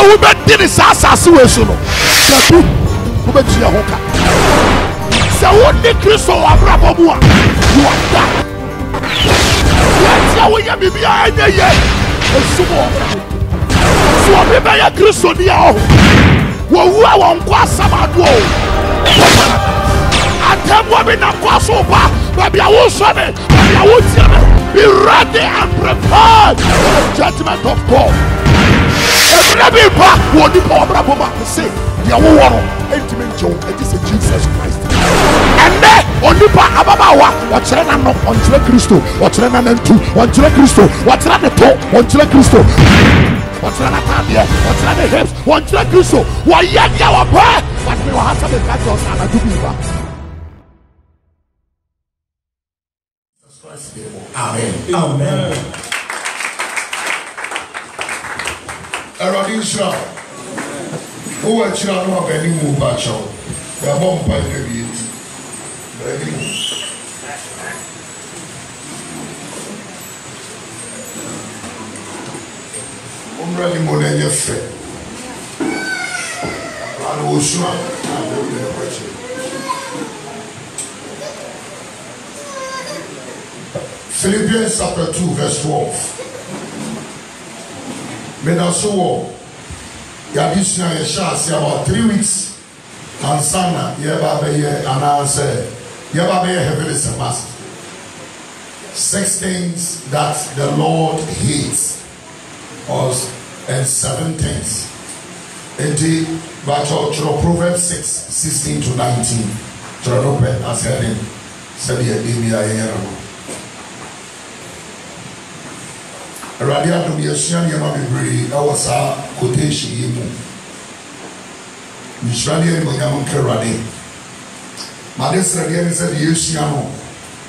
we bet this assassin we so no we bet you hoka say what the Christ or Abraham you are that let's we be behind ye so we be ya Christ dia wo won kwa sabado atemwa be na kwa so ba baby I will show me baby I will tell me be ready and prepared for the judgment of God. Every back will the power of say the war intimate Joe it is Jesus Christ. And then only pa ababawa watching no on Christo watching an two on Christo watching the toe on Christo watching an tabia watching the hips on Christo why ya pa what we have to catch us and to be. Amen. Amen. Eradisha. Who are children of any move back show? The bomb by the beat. Already more than your friend. I will show. Philippians chapter 2 verse 12. Menaso Yadishna Yashas about 3 weeks and Sana Yababe and I said Yababe heaven is a must. 6 things that the Lord hates and 7 things. And the Proverbs 6:16 to 19. Tronope as heading said Yabimia. Radia to be a shiny and I was a quotation. Mishradia Moyam Keradi. Madis again said, Yusiano.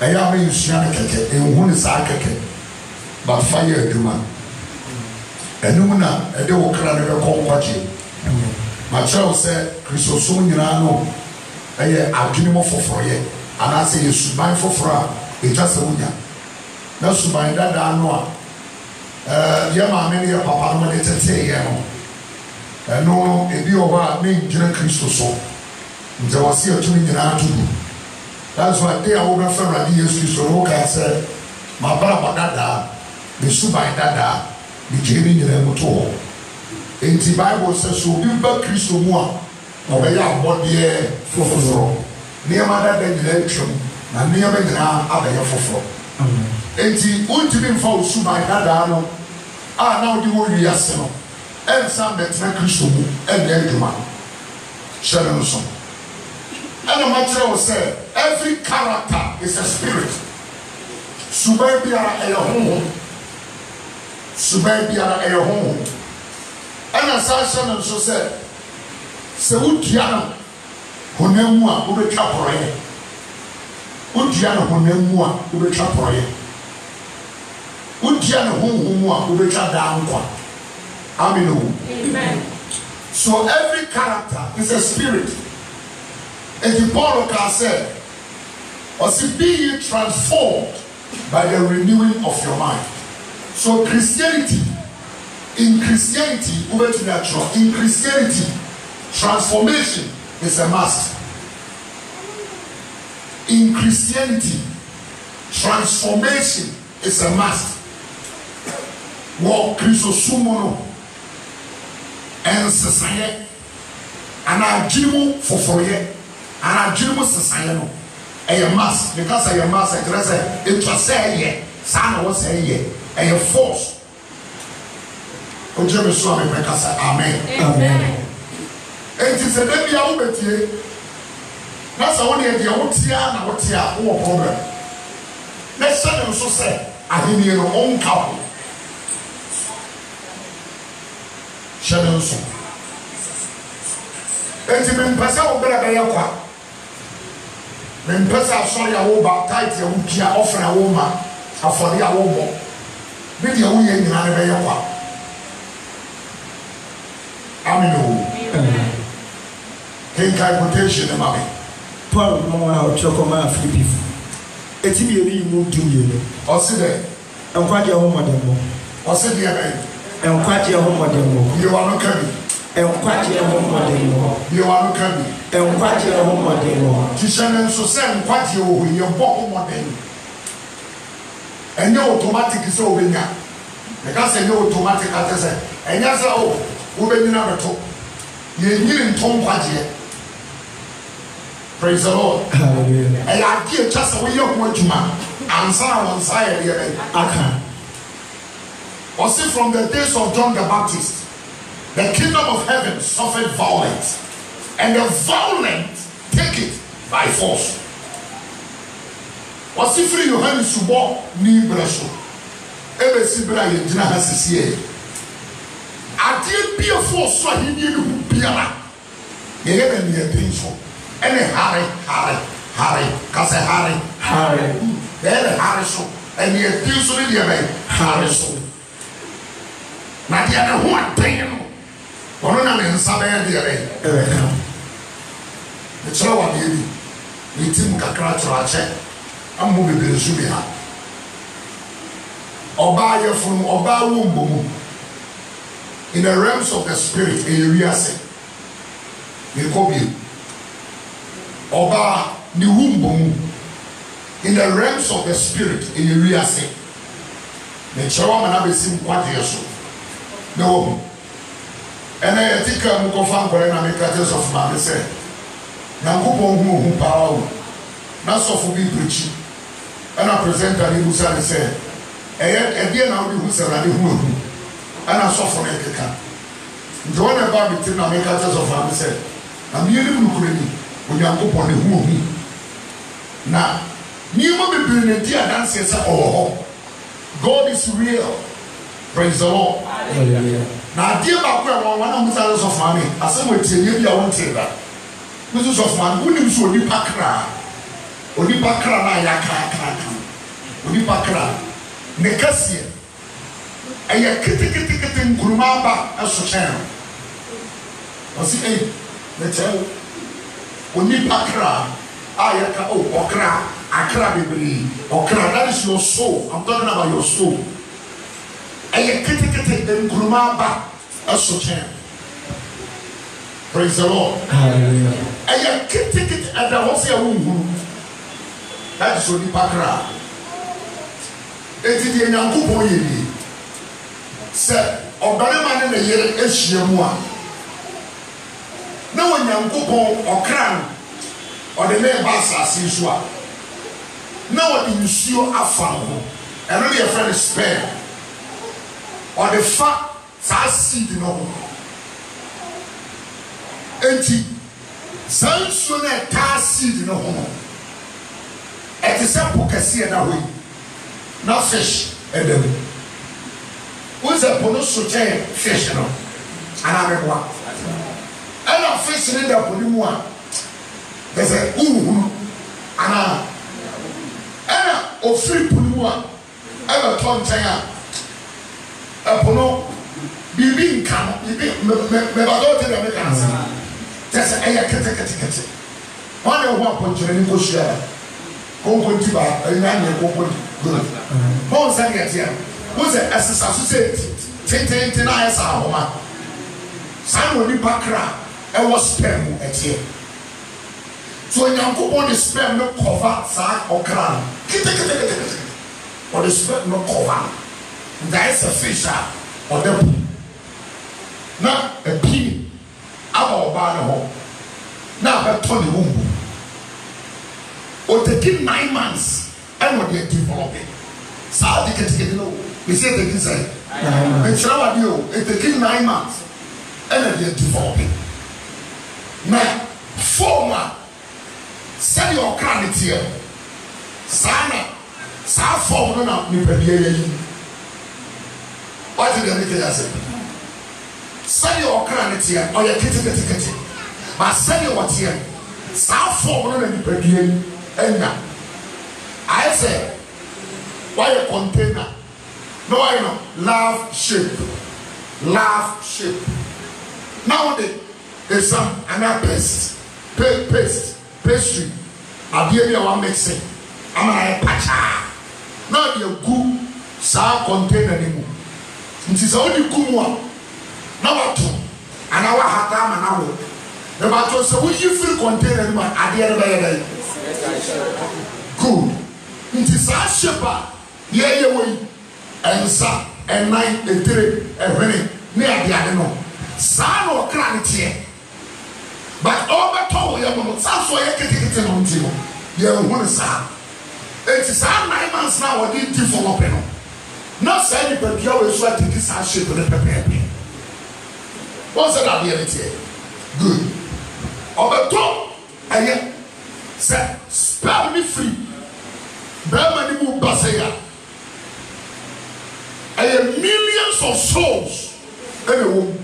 I am a Yusianake, and one is Akake, but fire Duma. And Numana, a deal crowd of Conquachi. My child said, Chrysosoniano, I'll give him for ye, and I say, you should buy for Fra, it just a winner. That's to buy that I know. Yama many a papa meditated, and no, if you are named Jim Christos, there was here 2 million to do. That's why they are over for radius to look at said, my brother dada, the subai dada, the Jamie in the motor. In the Bible says, so you back Christo more, or a young body for near my dad election, and near me now, other for. And the ultimate for subai dada. Now the word yes, and some that's not Christian, and then the man. Sharon son. And the matter was said, every character is a spirit. Subabia a home. Subabia a home. And as I Sharon so said, Seudiana, Honemua, who be chaperon. Udiana Honemua, who be chaperon. Amen. So every character is a spirit. And the Paul can say, or see, be ye transformed by the renewing of your mind. So Christianity, in Christianity, transformation is a must. In Christianity, transformation is a must. Walk Christosumono and Sasaya and I Jimu for foye and I Jimu Sasayano a mass because I am mass and it was say Sana was say a force. Ojemi Swami Bekasa, amen. Amen. It is a baby out with you. That's only the old Tiana, what Tia, or problem. Let's also say, I need your own couple. Shadow son. Entimen pasa obra be yakwa. Men pasa sorry a wo baptize ya wukia offer a woman afori a wo bo. Be dia wo ye nyina be yakwa. Amen. King kai quotation na me. Paul mo ha o chokoma Philippi. Eti bi eri mu dumye. O se de enkwaje ho modemo. O se de e enkwaje ho modemo. You are not coming. Enquaje ho modern no. Be one can be. Enquaje ho modern no. Tishan so send quite you walk modern. And no automatic is over now. Because I know automatic at the same. And yes, oh, we never talk. You need Tom Quaje. Praise the Lord. Hallelujah. And I give just away your word to man. And someone side here. I can. Or see from the days of John the Baptist, the kingdom of heaven suffered violence, and the violent take it by force. Or see free your hands to walk ni brasho. Ebe sibra ye dina hasisiye. Adi be a force so he need to be ala. Ye ebe ni e pinso. Ene Harry, kase Harry. Ene Harry so. Ene e pinso ni ebe Harry so. Na dia na ho aten no. Ono na ne nsa be dia be. E chira wa bi bi. Ni tim kakra chira che. Ammo be be su bi ha. Oba ye fun oba wo mbomu. In the realms of the spirit, area say. Ni ko bi. Oba ni wumbomu. In the realms of the spirit, area say. Ne chira wa na be sim kwade so. No, and I think I'm going to find a catches of my say. Now, who power, not so for me preaching. And I present a new son and say, and dear now who said I didn't move. And I saw for a car. Join about the thing I make catches of my say. I'm really looking when you go on the movie. Now, you will be bringing a dear dancers. Oh, God is real. Praise the Lord. Now, dear Backwell, one of the titles of money, I said, with you, I won't say that. Mrs. of Man, who lives with the Pakra, or the Pakra, Yaka, Udipakra, Nekasia, and your kitty Kurumaba as a channel. Was it the tell? Udipakra, Ayaka, Okra, Akra, Okra, that is your soul. I'm talking about your soul. And your kitty Kurumaba as a channel. Praise the Lord. Hallelujah. And your kitty at the Hosea. That is Udipakra. Eti di Nyankopon yedi se obarema ne yere ehia mu a na wo Nyankopon okran o de me ba asase so a na wo di nsuo afa ho eno de friend spare o de fa sa seed no ho enti sanso na ta seed no ho eti se pokasie na ho na fish edem who's a pono fish no anabekwa ana fish ni da poni mu a there's a ana ofri poni mu a eba ton chen a pono bibi nka bibi me ba do te da me kan sa there's a kete one of one ponjere ni ko share ko ti ba ina ne ko good. Paul said it here. Who's a associate? Ten eyes are home. Simon Nipakra, I was sperm at here. So when you go on the sperm, no cover, sack or crown. Or the sperm, no cover. There is a fisher or the not a pea. Our barn. Now, but Tony Wumbo. Or taking 9 months. And what they developing. So they can know. We say they can say. And Shrawadio, it taking 9 months. And they're developing. Now, former, send your credit here. Sana, Sa form no me pediye. What did they say? Send your credit here. Or your kitty. But send your what here. Sa form no me pediye. And now. I say, why a container? No, I know. Love shape. Nowadays, there's some another pastry. I'll give you one mixing. I'm a pacha. Now you go, sa container anymore. It is only good one. Now what? and our hatam and our. The matter so we you feel contained at the end of the day. Good. It is our shepherd. Yeah, way. And sa and 9 and 3 and winning near the animal. Son or granite. But over told you, some way I get it on you. You want to say. It is our 9 months now. I didn't develop it. Not saying, but you always try to get this ship with a pepper. What's that reality? Good. Over top, I said, spare me free. Berman move Basaya. I have millions of souls in the womb.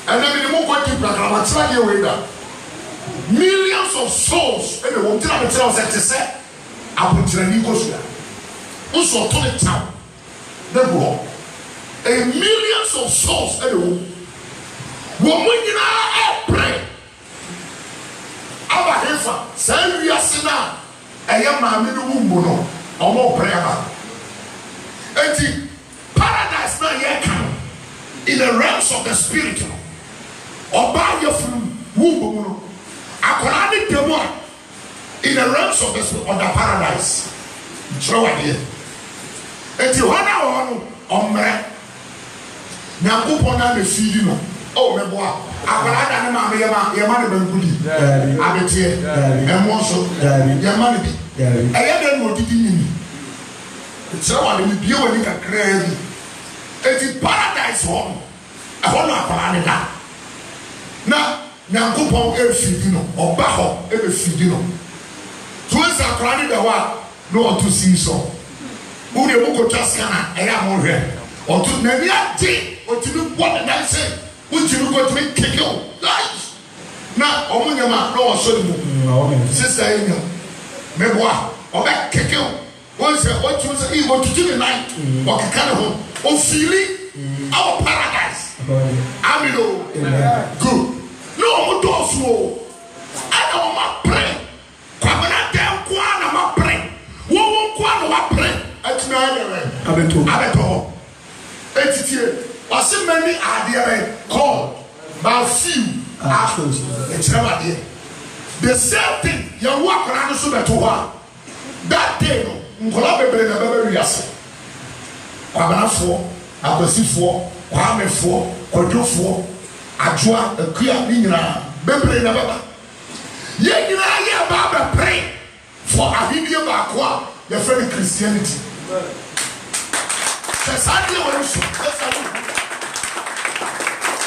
And then the more to I'm trying to way down. Millions of souls in the womb. Tell me, tell us to say, I put you in the Nicosia. Also, to the town. Therefore, a millions of souls in the womb. Woman, you know, pray. Abba Hefa, say we are sinner. I am my middle womb, no, or more prayer. And paradise now yet come in the realms of the spirit. Or by your womb, according to one in the realms of the spirit of the paradise. Throw idea. And you want on me. Now, go on the feeding. Oh, my boy, I will have your money be I bet you, and also your money be. I had no digging. So I will be able to crazy. It is paradise home. I want to plan it. Now, go on every feeding or baho every feeding. So it's a planning the one, no one to see so. Who the book just can I am on here. Or to maybe a day, or to do what I say. Would you go to make kick you? Nice. Now, oh, my man, no, so sister, maybe what? Or back kick you. Once what you say, you want to do the night, or kind of home, or feeling our paradise. I mean, good. No, do I don't want my brain. Come on, damn, one of my brain. One of pray. At night, I bet. Was many are there called, but few are close. It's never there. The same thing, you walk around the super to one. That day, Nkolabe Bele na Bebe Riase. Kwabana fo, Akwasi fo, Kwame fo, Kojo fo, Ajua, Akuya Ninyina, Bebe na Baba. Ye nyina ye ba pray for ahidie ba kwa, your friend Christianity. The Sunday worship.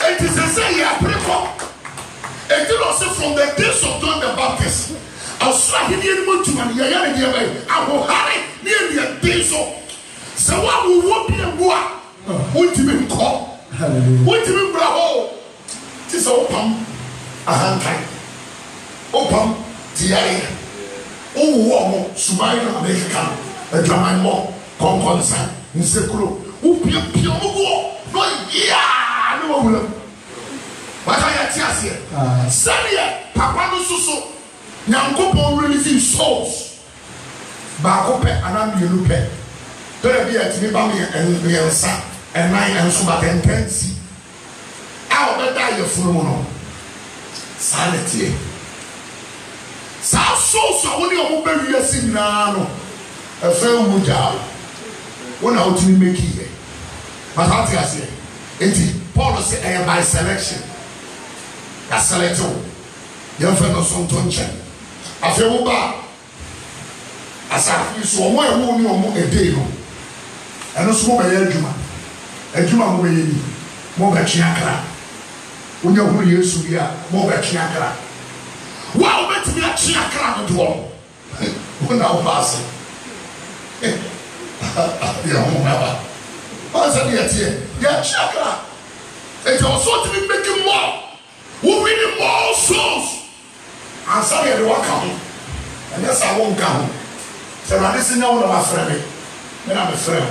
It is a say you pray for. It is also from the days of John the Baptist. I saw him in Mutuman, Yaya, I will hurry near the days of. So what will walk in a boy? What do you call? What do you bravo? Tis open a hand time. Open the eye. Oh, Sumaina American, a German more, Conconsan, in Securo, who pure no, yeah, no. But I tell you, Salia, Papa no so, Yankopo releasing souls. Bacope and I'm you look at. There be at me, and the answer, and I am so about intense. I'll bet die your full sanity. South souls are only a very young now. A fair wood job. One out to make it. But how do I say? It Paul said, I am by selection. That's selected. Your friend of some tongue. I feel bad. As I saw my woman a day. And a small Juma. A Juma will be more than Chiakra. When you're used to be more than Chiakra. Wow, bet me a Chiakra at all. When I'll pass it. Your home never. What's that here? Yeah, Chiakra. It's also to be making more. We're winning more souls. I'm sorry, I won't come. And yes, I won't come. So I listen now to my friend. Then I'm a friend.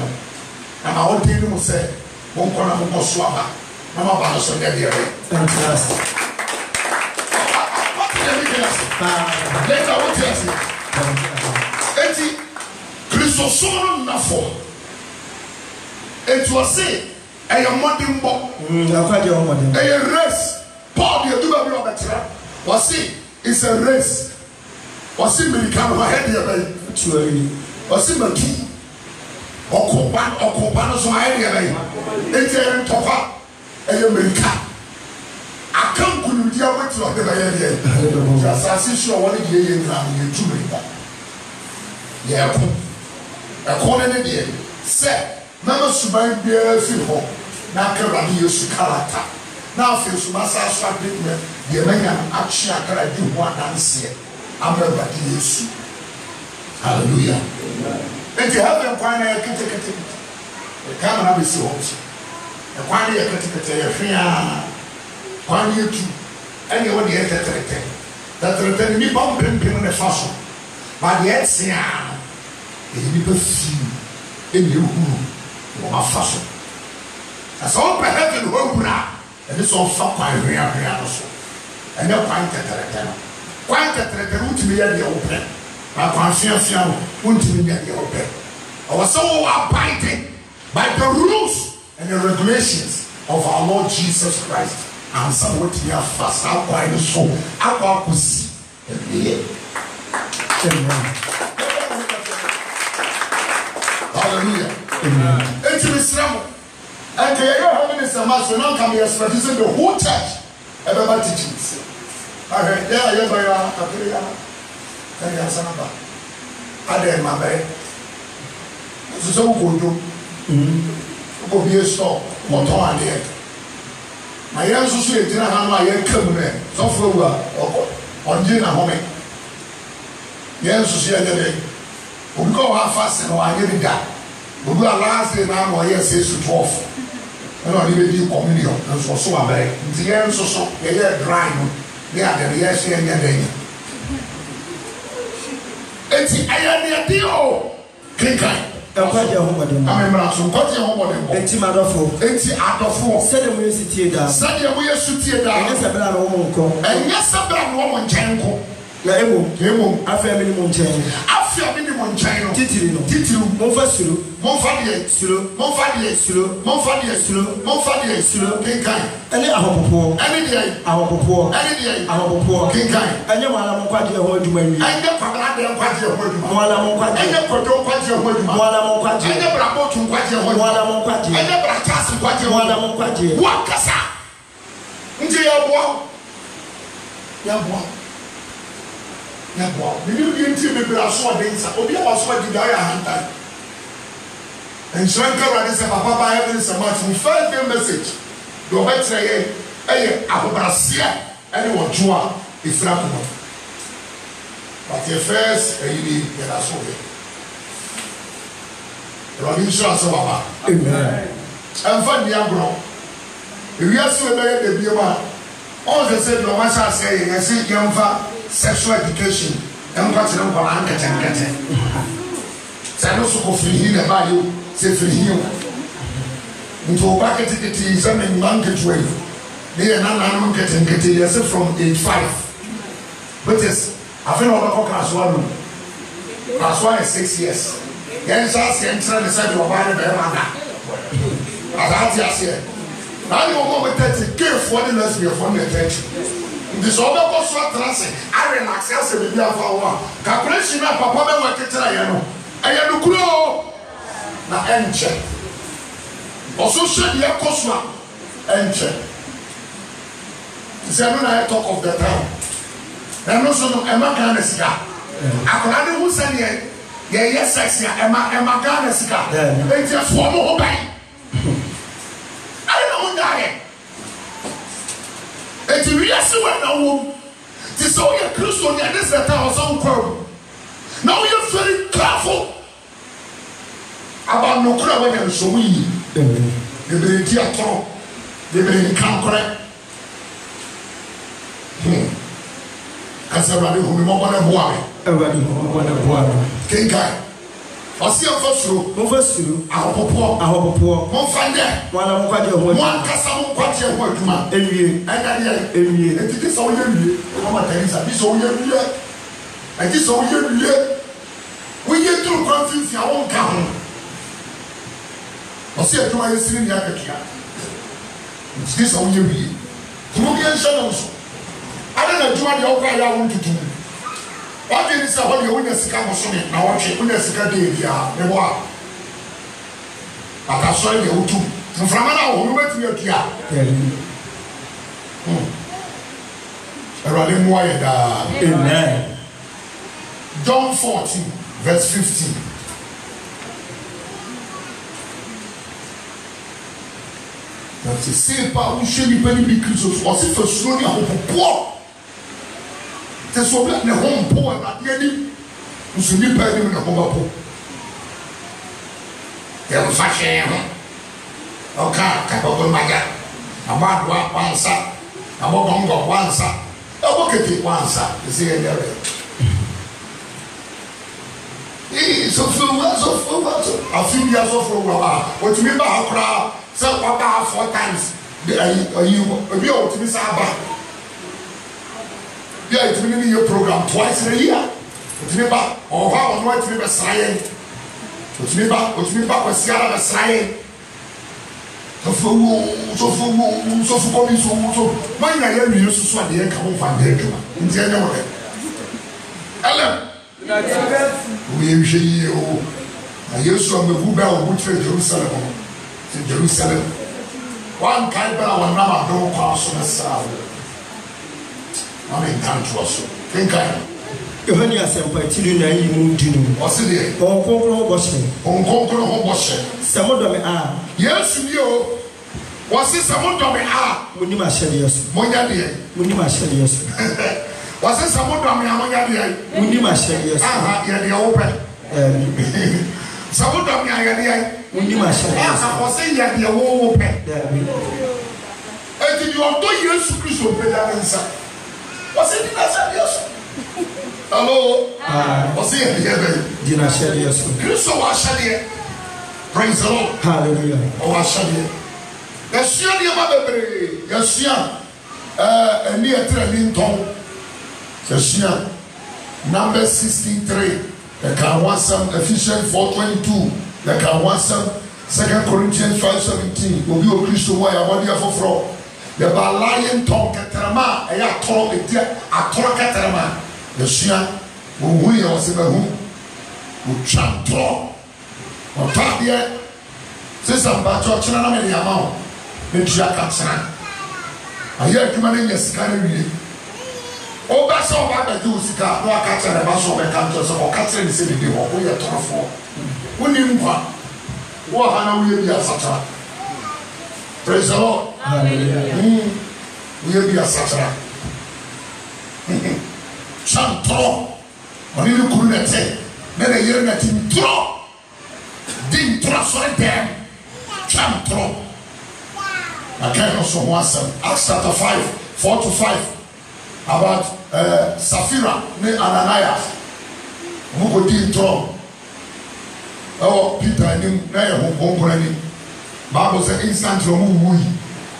And my old team will say, won't call them more swabber. I'm about to say, yeah, fantastic. What did you say? Later, what did you say? Christosoro Nafo. It was said, ɛyɛ mmɔden bɔ akwagye wɔn mɔden ɛyɛ race Paul deɛ duba bi ɔbɛkyerɛ wɔsi it's a race wɔsi mirika no ɔhɛ deɛ bɛyi tuwari wɔsi matu ɔkɔba no so ɔhɛ deɛ bɛyi eti ɛyɛ ntɔkwa ɛyɛ mirika aka nkunimdi awɔti ɔde bɛyɛ deɛ asase so ɔwɔ ne deɛ yɛ nyina no yɛ tu mirika yɛ ɛko ne ne deɛ sɛ mɛmɛ suban biara fi hɔ n'akɛra ne Yesu karata na afei suma saa so adeɛ deɛ mɛnya akyi akara di ho adanseɛ ama Awurade Yesu hallelujah eti heaven kwan na yɛ ketekete ɛka na bɛsi hɔ nso ɛkwan no yɛ ketekete yɛ hwea kwan no yɛ tu ɛne ɛwɔ deɛ tɛtɛrɛtɛ ne nipa mpempem ne fa so ba deɛ ɛte a ɛyɛ nipa fii ɛne ɛhuru wɔn afa so sɛ wɔpɛ heaven hɔ ahuru a ɛne sɛ ɔfa kwan hwea no so ɛnyɛ kwan tɛtɛrɛtɛ no kwan tɛtɛrɛtɛ no wotumi yɛ deɛ wopɛ na kwan fiafia no wontumi yɛ deɛ wopɛ ɛwɔ sɛ wɔwɔ abide by the rules and the regulations of our Lord Jesus Christ ansa wotumi afa saa kwan no so akɔ akɔsi ɛbiyɛ hallelujah eti mesrɛ mo ɛnka yɛyɛ hɔ ne sɛma so na nka meyɛ srɛgye sɛ the whole church ɛbɛba teachings ahwɛ yɛ a yɛbɛyɛ akere ya ɛne asana ba adɛ mmabɛɛ nso sɛ wokɔ dwo wokɔbie store wɔtɔn adeɛ na yɛn nso so yɛgyina ha no a yɛka mu no ɛ sɔfo awu a ɔngye na home yɛn nso so yɛnyɛ dɛ obi kɔ wɔ afa se no wanyɛ bi da obi a last day na ama ɔyɛ sɛ su 12 ɛna ɔde bɛdi communion nso so abɛrɛ nti yɛn nso so yɛyɛ dry no ne adɛre yɛhyɛ yɛnyɛ dɛ eti ɛyɛ deɛ di o kenkan akwagye wɔn mɔden amemra so nkwagye wɔn mɔden bɔ eti adɔfo sɛdeɛ mo yɛ si tie da ɛnyɛ sɛ bɛrɛ na wɔn nkɔ nkyɛn nkɔ na emo afei mi ni mo nkyɛn no titiri no momfa suro kenkan ɛne ahɔpopoɔ kenkan ɛnyɛ mo ala mo nkwagye ɛho adwuma nwi ɛnyɛ kwabra de nkwagye ɛho adwuma mo ala mo nkwagye ɛnyɛ kɔdɔ nkwagye ɛho adwuma mo ala mo nkwagye ɛnyɛ brabotu nkwagye ɛho mo ala adwuma mo nkwagye ɛnyɛ brakasi nkwagye ɛho mo ala mo nkwagye wakasa nti yɛboa bibi bi nti bebree aso ɔde nsa obi a waso adi da ayɛ ahantan nhyira nkawurade sɛ papa ba ayɛ ne nsɛm ato first day message deɛ ɔbɛkyerɛ yɛ ɛyɛ ahobraseɛ ɛne wɔdwo a ɛfiri akoma but yɛ first ɛyi ni yɛda so yɛ awurade nhyira sɛ waba ɛmfa nni agorɔ ewiase wɔ bɛyɛ da biem a ɔnsɛ sɛ deɛ ɔmahyɛ aseɛ yɛ yɛse yɛmfa sexual education ɛnkwa kyerɛ nkwaraa nkɛtɛnkɛtɛ sɛ no so kɔ firi hin na ɛbaa yɛ sɛ firi hin o nti ɔba ketekete sɛ ne mma nketewa yi ne yɛ nananom nkɛtɛnkɛtɛ yɛ sɛ from age 5 which is afei na ɔbɛkɔ klasoa no klasoa yɛ 6 years yɛn nhyɛ aseɛ nkyerɛ ne sɛ deɛ ɔbaa ne bɛrima da adaa te aseɛ na ne ɔmɔ mo 30 keefoɔ ne lesbiafoɔ ne 30 nti sɛ ɔbɛkɔ so atena se arelaxe asɛ biribi afa wo a calculation a papa bɛwɔ kekyerɛ yɛ no ɛyɛ nokuro na ɛnkyɛ ɔso hyɛ deɛ ɛkɔ so a ɛnkyɛ sɛ no na yɛ talk of the town ɛno so no ɛma Ghana sika akwadaa ne ho sɛdeɛ yɛyɛ sex a ɛma Ghana sika enti ɛfoɔ mo ho bɛn ɛne na ho nyaayɛ eti wiase wɔ na wɔm ti sɛ woyɛ kristo ne ɛde sɛ ta ɔsɛ nkɔm na woyɛ very careful aba nokora wɔnyɛ nsomu yi bebree di atoro bebree nka nkorɛ kasa awurade hu mi mɔbɔ ne boa me kenkan ɔsi ɛfɔ suro ahopopoɔ mɔmfa nyɛ mo ankasa mo nkwagye ɛho adwuma ɛnyɛ deɛ ɛtiti sɛ woyɛ wie ɔma tanisa bi sɛ woyɛ wie ɛti sɛ woyɛ duru kwan finfin a wonka ho ɔsi adwuma yɛ siri ne akatua this on you be Rubian Shadows. I don't know, Juan, your cry, I want to do. What did you say? What you witness come on Sunday? Now, what you witness a day, the war. But I saw you too. From now, who went to your car? Amen. John 14, verse 15. That's the same part we should be penny big Christmas. Was it for slowly a hope poor? That's what the home poor at the end. You should be penny in the home poor. There was fashion. Okay, Capable Maga. I'm not one side. I'm not going one side. I look at it one side. You see, so a few years off for what you mean by a crowd? So, about 4 times. You be able to miss our back. Yeah, it's been in your program twice in a year. What's me back? Or how on what to be a science? What's me back with Sierra Science? So, when I hear you, so I didn't come from there. In January. Ellen. We usually I used to have a good bell which was Jerusalem. Jerusalem. One kind of one number don't pass on a sound. I'm in country also. Think I am. You heard yourself by Tilly, you moved to what's it? On Conqueror Washington. On Conqueror Washington. Some of them are. Yes, you. Was it some of them are? When you must share yours. Monyadia. When you must share yours. Was it some of them are Monyadia? When you must share yours. Ah, yeah, the open. Some of them are when you must say, I was saying that you're open. And you are 2 years to Christ of Pedalance. Was it in us? Hello? Was it here? Did I share yes? Christo was shady. Praise the Lord. Hallelujah. Oh, I shady. Yes, your mother, yes, and near training tongue. Yes, number 63. The can want some Ephesians 4:22. The can want some 2 Corinthians 5:17. Will be a Christian way. I want you for fraud. The Balayan tongue caterama. I have told it there. I told caterama. The Shia we was in the room. We champ talk. On top here. Since I'm back to a many amount. The Jackson. I hear you managing a scanner. Oh, that's all about the Jews. No, I can't tell the Basso of the country, so I can't tell the city. We are tough for. We need one. What are we be a such? Praise the Lord. We will be a such. Chantro. On you couldn't say. Then a year that in draw. Didn't trust right there. Chantro. I can't also want some. Acts chapter 5, 4-5. About Sapphira ne Ananias who go deep throne. Oh, Peter and na ye honkonani. Bible says instantly who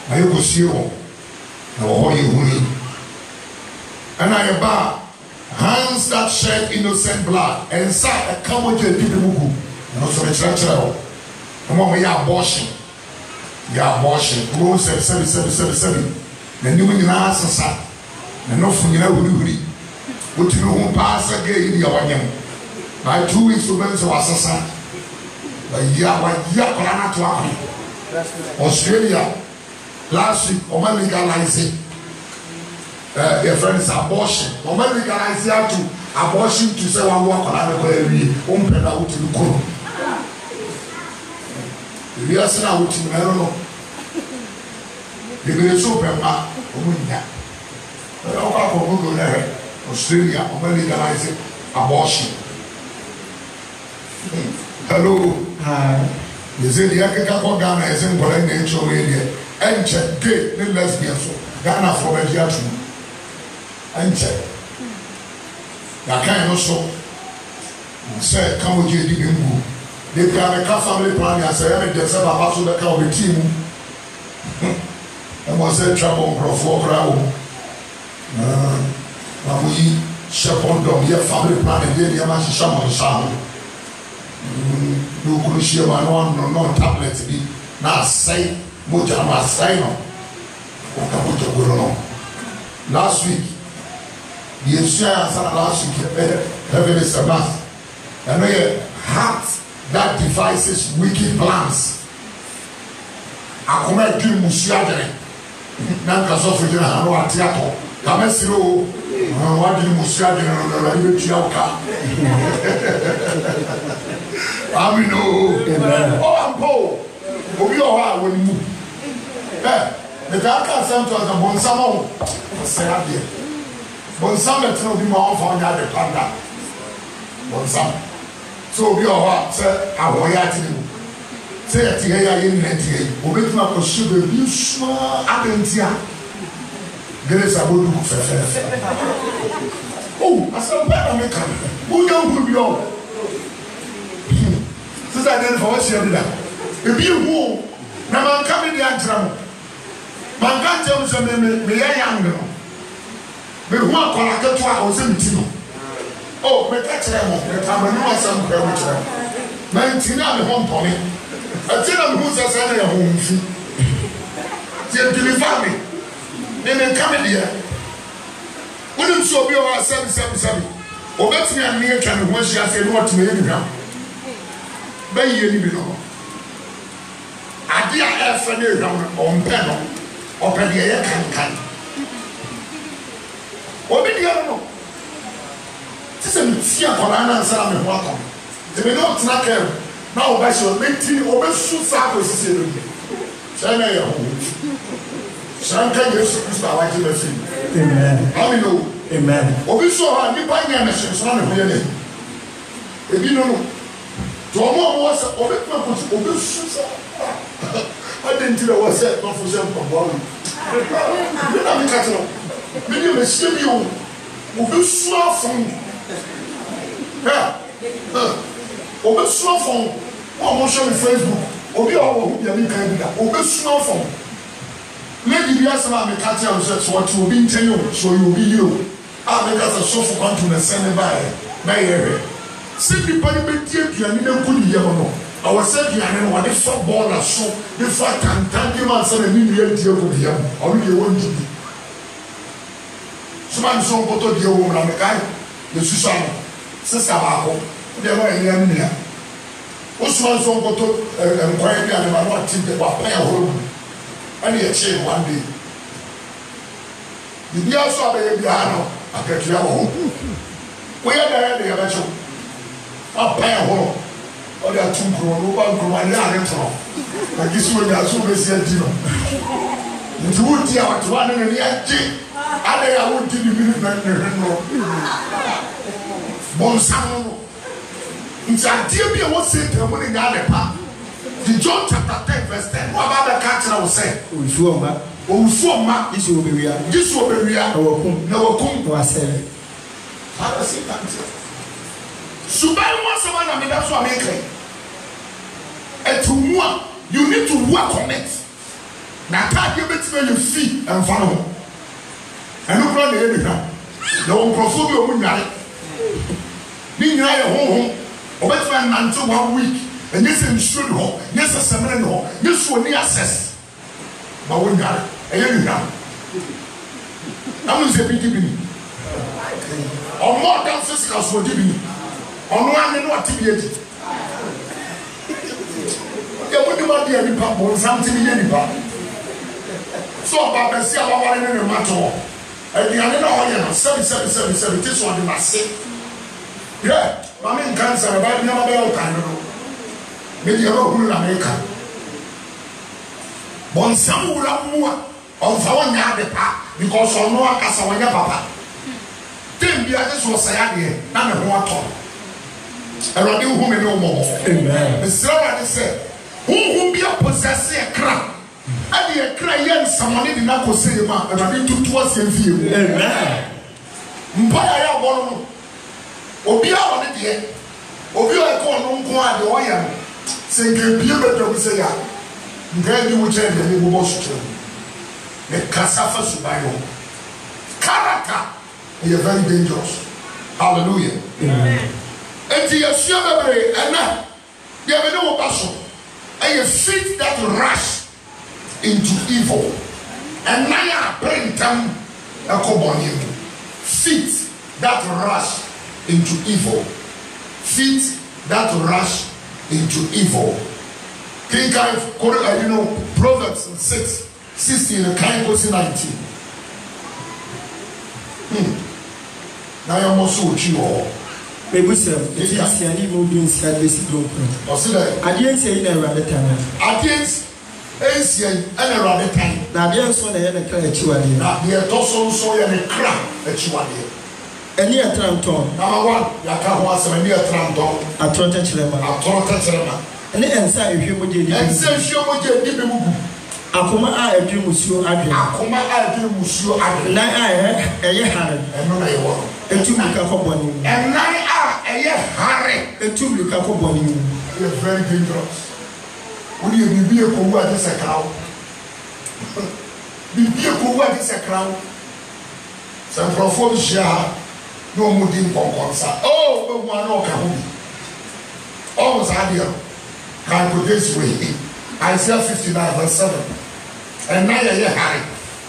na you go see o. Na wo ye huni. And I ba hands that shed innocent blood and sat a come with people who and also the church. Come on, we are abortion. Yeah, abortion. Go 7. The new in answer. And no from you know what you know pass again in your one. By 2 weeks to bench of assassin. But yeah, to Australia last week, or legalizing their friends abortion. Or legalizing to abortion to say one walk on every open out to the court. We are saying out to I don't know. The super Australia, legalizing abortion. Hello. Hi. You say the African Ghana is in Poland nature area. And check gay, the lesbian so Ghana for a year too. And check. That kind of so say, come with you, didn't they can a family plan and say, I'm just about to the cow with team. And was a trouble for crowd. We shepherd on your family plan and then you must shaman sound. No crucial one, no tablet be now say, Mujama sign Last week, the insurance last week, heaven is a mass. And a heart that devises wicked plans. I come at you, Musiadre. Nanka for you, I know a theatre. Come and see, what did Musiadre on the radio Chiaka? I mean, oh, I'm poor. We all are when you move. The Daka sent to us a Bonsamo, Serabia. Bonsam that will be more for another panda. Bonsam. So we are, sir, our way at you. Say at the air in Nanty, who make my sugar, you small Adentia. There is a good book for oh, I said, American. Who don't be all? Since I didn't for what's your dinner. If you who, now I'm coming the answer. Man can't tell me, young girl. But who are going to our Zentino? Oh, make that time, I'm a new son, Mantina, the home pony. I tell them who's a son of home. They'll deliver me. Then they come in here. Wouldn't so be our 777. Or that's me and near can when she has said what to me anyhow. Bay you know. I dear F on panel. Open the air can. Open the other. This is a fear for an answer and welcome. They may not snack him. Now, by your meeting, over shoot samples. China, your home. Shanka, you should like to see. Amen. How do you know? Amen. Obi saw her, you buy your machine, son of your name. If you know, Tomo was a Obi shoot. I didn't know what said, not for them from body. You know, I'm maybe a studio will be slow from. Over slow from almost on Facebook, or be all who be kind of over slow from. Maybe the answer I'm a catcher of such what you will be telling you, so you will be you. I make us a sofa continent sending by area. Simply, but you need a good year. I was saying, I know what the football are so the fact and thank you, man, son, and you need to go here. Or you want to be. Someone so go to the woman, the guy, the Susan, Sister Baho, they were in Yamina. Osman so go to quietly and about what they were playing home. And he achieved one day. The dear saw the piano, I get your home. We are there, they are actually a playing home. Or they are too grown, and they are retro. And this one, they are so busy at dinner. You would hear what one in the edge. I won't give you the Bonsamo. It's a dear, what's it? I'm going to get the John chapter 10, verse 10. What about the catcher will say? Oh, so much. This will be real. This will be real. No, come to us. How does it answer? Subai wants someone I mean that's what I make. And to one, you need to work on it. Now can't give it to you feet and follow. And look around the area. The one prophet will win that. Being right home, or better than until 1 week, and yes, in should home, yes, a seminar home, yes, for the access. But we got it. And you know, I'm going to say, be or more than physical for giving. On one and what to be it. You wouldn't want to be any pump or something in any pump. So, Papa, see how I want to matter. And the other one, 777, this one, you must say. Yeah, I mean, cancer about never time. Maybe you're not going to America. Bonsam will have more of our yard because on no one has our papa. Then the others will say, I'm a water. I don't know who no more. Amen. The Sarah said, who be a possessor crap? And the crying someone did not go say, and I need to towards your view. Amen. Mpaya one. Obia on it yet. Obia call no one the oil. Say, be able to say, then you will tell me who was to the Casafa Subayo. Character is very dangerous. Hallelujah. Amen. And the assembly and now you have no passion and your feet that rush into evil And now bring them a cobonium. Feet that rush into evil. Feet that rush into evil. King you know, Proverbs 6:16 and kind goes 19. Now you're also with you all. Maybe sir, if you see any mood in service, or I didn't say never at the time. I didn't say any rather time. Now, there's one I had a crack at you. Now, they are also so a crack at you. And near Trampton. Number one, you can't want some near Trampton. I told that you and then inside if you would do and say, sure, what you did. Akuma I do Monsieur Adrian. Akuma I do Monsieur Adrian. I a year and no, I want a 2 week bonnie. And I a year Harry, a 2 week bonnie. You're very dangerous. Would you be a cool word is a cow? Be a cool word is a crown. Some profound share no moving concert. Oh, but one or can almost ideal. Can go this way. Isaiah 59:7. And now you're Harry.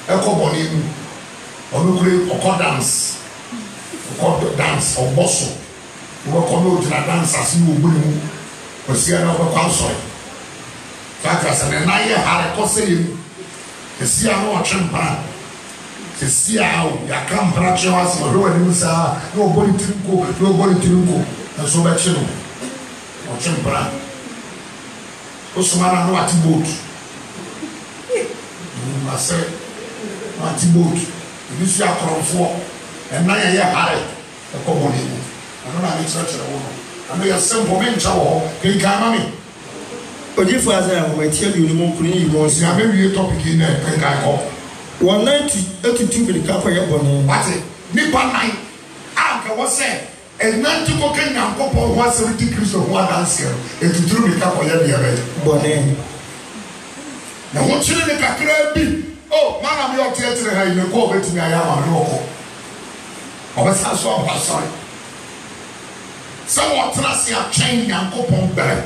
A cobony or dance. Dance or bustle. You will come out in a dance as you will. Or see another console. Factors and now you're Harry Cosselim. The sea no champion. The sea out. You can't branch your house or nobody to go. And so much you know. Or champion. Osumana no atibot. I say atibot. You see a crowd and now you're high. A common. I don't know church. I know you're simple men. Can you come on me? But if I tell you, you won't bring you was a very topic in there. Can I call 192 with the cup of your bonnet? What's it? Nippon night. I was saying. And not to go in and couple was 70 degrees of one answer, and to throw the cup of your bonnet. Now, what should the cacre be? Oh, man, I'm your theatre, and you go with me. I am a local. Or was I so sorry? Someone trust you have changed and couple better.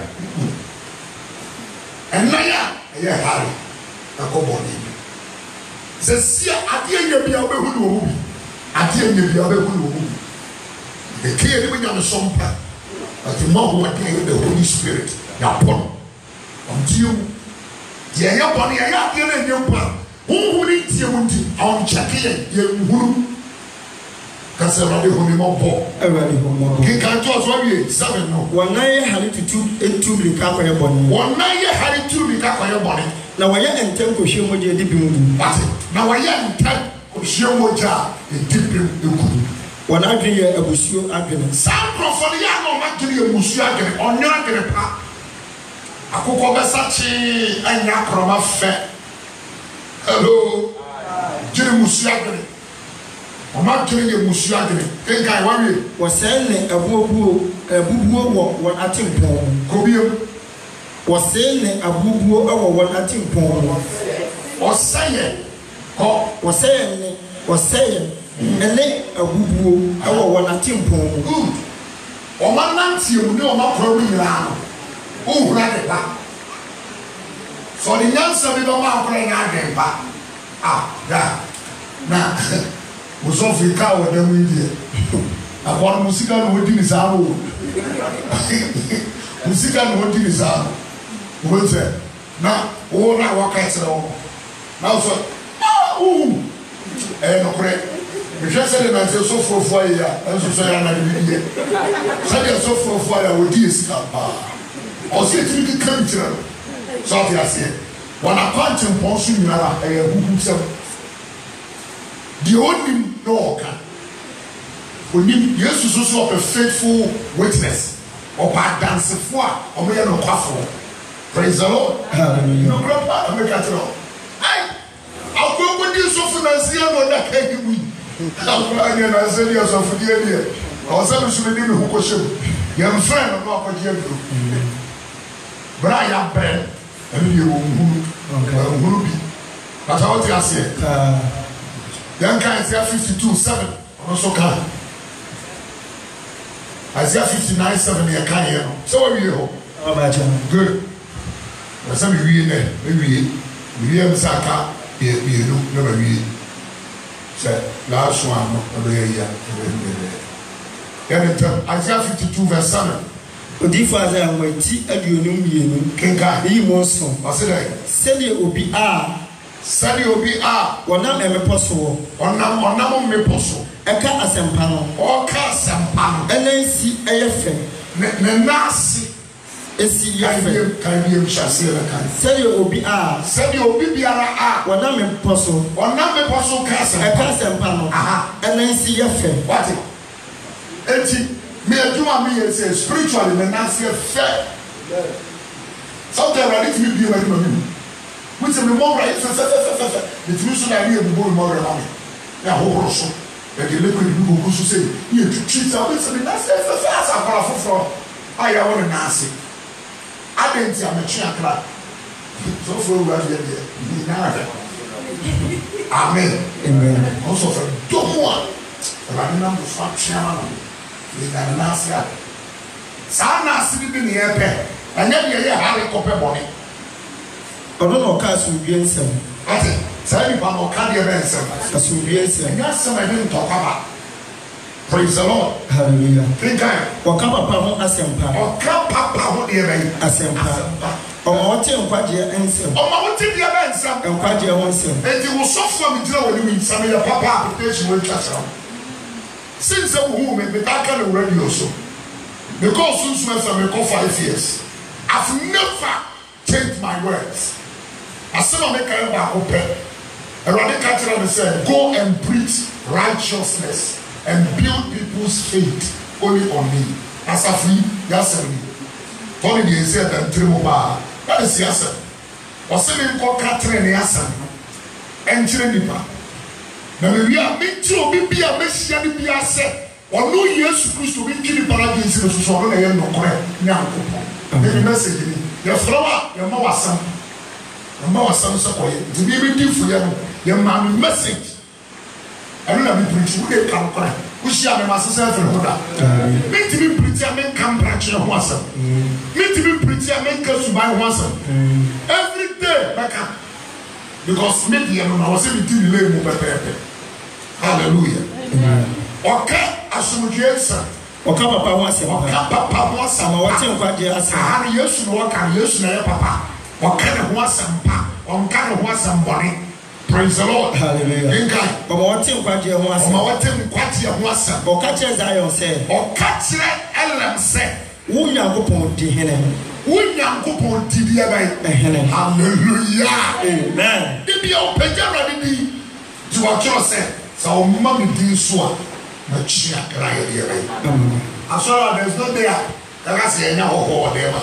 And now, yeah, Harry, a couple. Says, I dare you be able to. I dare you be able to. The clear living on the sumper, but the more what the Holy Spirit, your upon until you are upon your young who needs you on checking you. Because I'm already home more. He can't tell us what we 7 no. 1 night had it to 2 be cover your body. 1 night had it to be cover your body. Now I am and temple show what you did. Now I am temple show what you did. When I do a bushu argument, some prophet no actually a bushu argument on your argument. I could go Versace and Yakroma fair. Hello, Jim Musiagri. I'm not doing a bushu argument. Think I worry. Was selling a boo one at him. Cobium was selling a boo one at him. Was saying. And then a woo, our one at Timpo. Or my Nancy, you know, my problem now. Oh, right back. So the answer we don't want to play again back. Ah, yeah. Now, was off the car with them with you. I want musical would in his arm. Musical would in his arm. What's that? Now, all I walk at all. Now, so, oh, and correct. If you say that you're so for fire, and so say I'm not doing it. Say you're so for fire with this car. Or say to the country. So I say, when I punch and punch you, I have himself. The only no can. When you use to so a faithful witness or bad dancer for or me no coffee. Praise the Lord. No grandpa, I'm a cattle. I'll go with you so financial on that can you win. I'm said yes of the idea. I was able to be who was young friend of not what you do. Brian Ben, and you will be. But how do I say? Young guys are 52:7, also can. Isaiah 59:7, you can't hear. So are you? Good. I said, we have Saka. you never be said last one of the year. Isaiah 52 verse 7. Odifa Isaiah wenti aduonum mienu Kenka yi mo so waseda sɛdeɛ obi a wɔnam ɛmepɔ so wɔ ɔnam mmepɔ so ɛka asɛmpa no ɔka asɛmpa no ɛna nsi ɛyɛ fɛ ne naase esi yɛ fɛ kan bi mhyɛseɛ na kan sɛdeɛ obi biara a wɔnam mmepɔ so mmepɔ so ka ɛka asɛmpa no ɛna nsi yɛ fɛ wate eti me adwuma me yɛ sɛ spiritually me naase fɛ sometimes I need to be like me which me more right fɛ the truth so that you be more right ya ho so e de liquid bi go so say you treat am with me naase fɛ as akara foforo aya won naase adenti amechi akra so for we are there ni na amen also for domo a na fa chiama no ni na naase a sa naase bi ni e pe anya de ye ha re kope boni ɔno na ɔka asomdwie nsɛm ate saa nipa na ɔka deɛ bɛ nsɛm asomdwie nsɛm ɛnyɛ asɛm a ɛde ntɔkwaba praise the Lord hallelujah kenkan ɔka papa ho asɛmpa ɔka papa ho deɛ bɛyi asɛmpa ɔma wɔte nkwagyeɛ nsɛm deɛ bɛ nsɛm nkwagyeɛ ho nsɛm enti wosɔfoɔ me gyina wɔ ne mu nsɛm yɛ papa application wɔ atwa kyerɛ wo since sɛ wohu me metaka no radio so because sunsun ɛsɛ me kɔ 5 years I've never changed my words asɛm a meka yɛ baako pɛ Awurade ka kyerɛ me sɛ go and preach righteousness and build people's faith only on me asafo yi yasɛm ni tɔne deɛ ɛsɛ ɛdantiri mu paa ɛne si asɛm ɔsɛ me nkɔ ka tere ne asɛm no ɛnkyerɛ nipa na mewie a menkyerɛ obi bi a mɛhyia ne bi asɛ ɔno Yesu Kristo bi nkiri para de nsi no so ɔno na ɛyɛ nnɔkorɛ ne ankopɔn ne message ni yɛfrɛ wo a yɛma w'asɛm sɛ kɔyɛ nti bi di fo yɛ no yɛma me message ɛno na me preach wo de ka nkorɛ wohyia me ma sesɛ afiri ho da mentimi preach a menka mprakyerɛ ho asɛm mentimi preach a menka suban ho asɛm every day mɛka because me deɛ no na wɔ sɛ meti ne lay mu pɛpɛɛpɛ hallelujah ɔka asomdwie nsɛm ɔka papa ho asɛm ama wɔte nkwagyeɛ asɛm aha no Yesu na wɔka no Yesu na yɛ papa ɔka ne ho asɛm pa ɔnka ne ho asɛm bɔne praise the Lord hallelujah nkai ɔma wɔte nkwagyeɛ ho asɛm ɔka kyerɛ Zion sɛ ɔka kyerɛ Elam sɛ wo Nyankopɔn di hene wo Nyankopɔn di deɛ bɛyɛ hene hallelujah amen bibi a ɔpagya Awurade di nti wɔkyerɛ sɛ sɛ ɔma me din so a makyi akra yɛ deɛ bɛyɛ asɔre there's no day a ɛka sɛ yɛnya hɔhɔ wɔ deɛ ma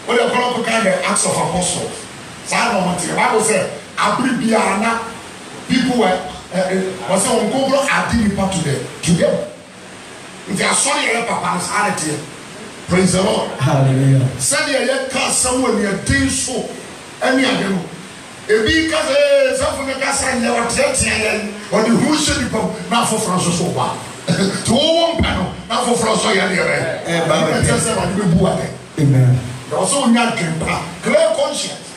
what they call the Acts of Apostles. The Bible said, "Abribiana people were was on Google Adinipa to them. If they are sorry, Papa is praise the Lord. Hallelujah. Said you can't someone near things so any of them. Because some of the guys are never telling or the who should be now for Francis Oba. To one panel, now for Francis. Amen. Also, not clear conscience.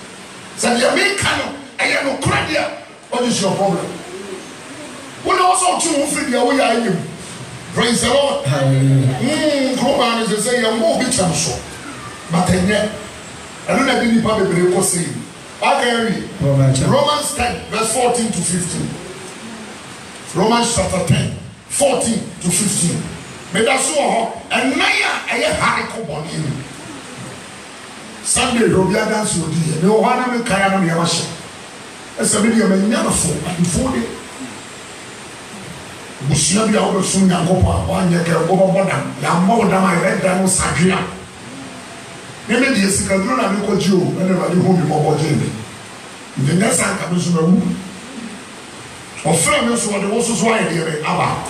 Said you make canon and you no credit. What is your problem? What also to free the way I am. Praise the Lord. Romans is say you're more big than so. But then, I don't have any public record saying. Romans 10, verse 14 to 15. Romans chapter 10, 14 to 15. May that's so and Naya, I have a on him. Sunday, Robia dance with you. No one of them can have a shot. As a video may never fall before it. Bushnabia over soon and go on your Bobodan, Yamo than my red down Sagria. Maybe the Sikaduna and Nico Jew, whenever you hold him over Jamie. The next time comes to the room. Or friends who are the most why here about.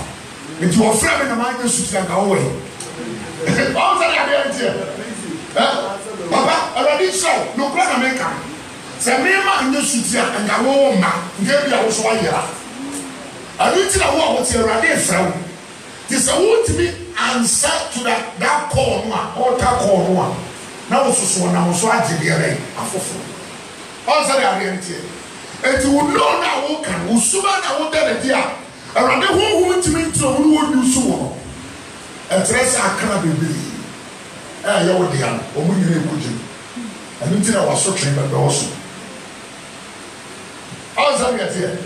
If you are friend in the mind, you should go away. All that idea. Papa, already so, no plan America. Say, me man, you should see and go man, give you also a year. I didn't know what you're ready from. This would to be answer to that call one, or that call one. Now, so now, so I did the array. Also, the reality. Eti wo no na wo kan wo suma na wo de dia awrade honhom ntimi ntro wo du so wo etrese akra bebe ya wo dia o mu nyire kuji anu ntira wa so twen bebe wo so awza get here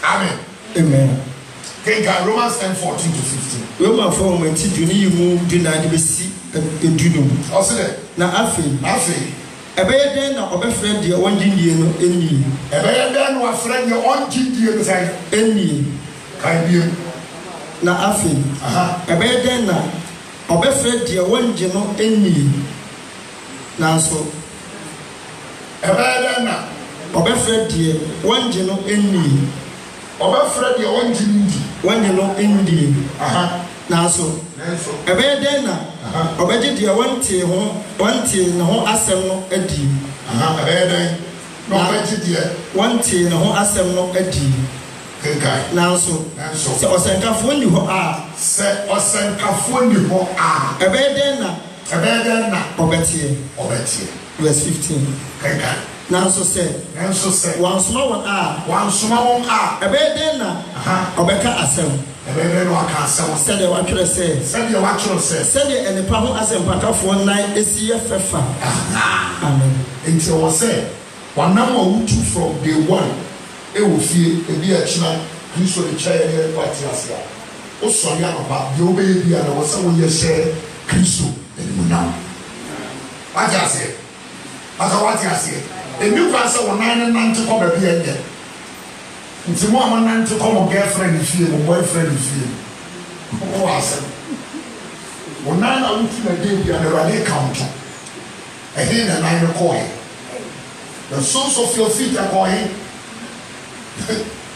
amen amen Kenka Romans 10:14 to 15 Roma 4 menti duni yimu dina de besi edunum osile na afi ebeye den na obefre de wonjindie no eni ebeye den no afre de onjindie no sai eni kan biem na afi ebeye den na obefre de wonje no eni nanso ebeye den na obefre de wonje no eni obefre de onjindi wonje no eni nanso ebeye den na obeje de wonte na ho asem no adi ebeye den no obeje de wonte na ho asem no adi kenkai nanso se osenkafo ni ho ebeye den na obetie verse 15 kenkai nanso se wansoma won ebeye den na obeka asem ebeye no aka asem se de watwere se se de enipa ho asem pakafo nan esiye fefa amen enti wo se wanam awutu from day one ewo fie ebi a china Kristo de chaye ne party asia o so ya no ba de obeye bia na wo se wo ye share Kristo enimu now waje ase aka waje ase emi kwa se wo nan nante ko ba bia nye nti mo ama nante ko mo girlfriend fie mo boyfriend fie o ase wo nan na wuti na de bia na rale count ehe na nan ko he the source of your feet are going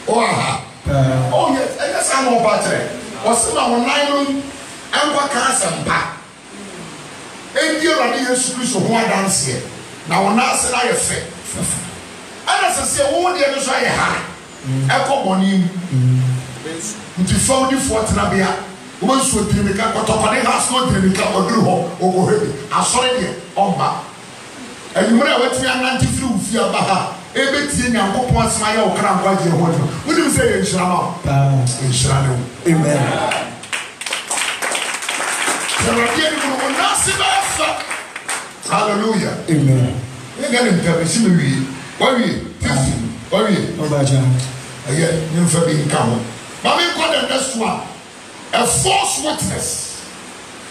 oh yes I guess I'm all better or some online and what can't back and you're a dear Christ of one dance here now when I said I have faith and as I say all the others I had echo money to found you for Tanabia once with Trimika or Topani has not Trimika or Drew or Heavy I saw it on back and you know what we are 93 fear baha ebeti nyankopon asmaya okra nkwaje hodo wudi say inshama inshallah amen hallelujah amen we get in the similarly why obaja again you for being come mama got the next one a false witness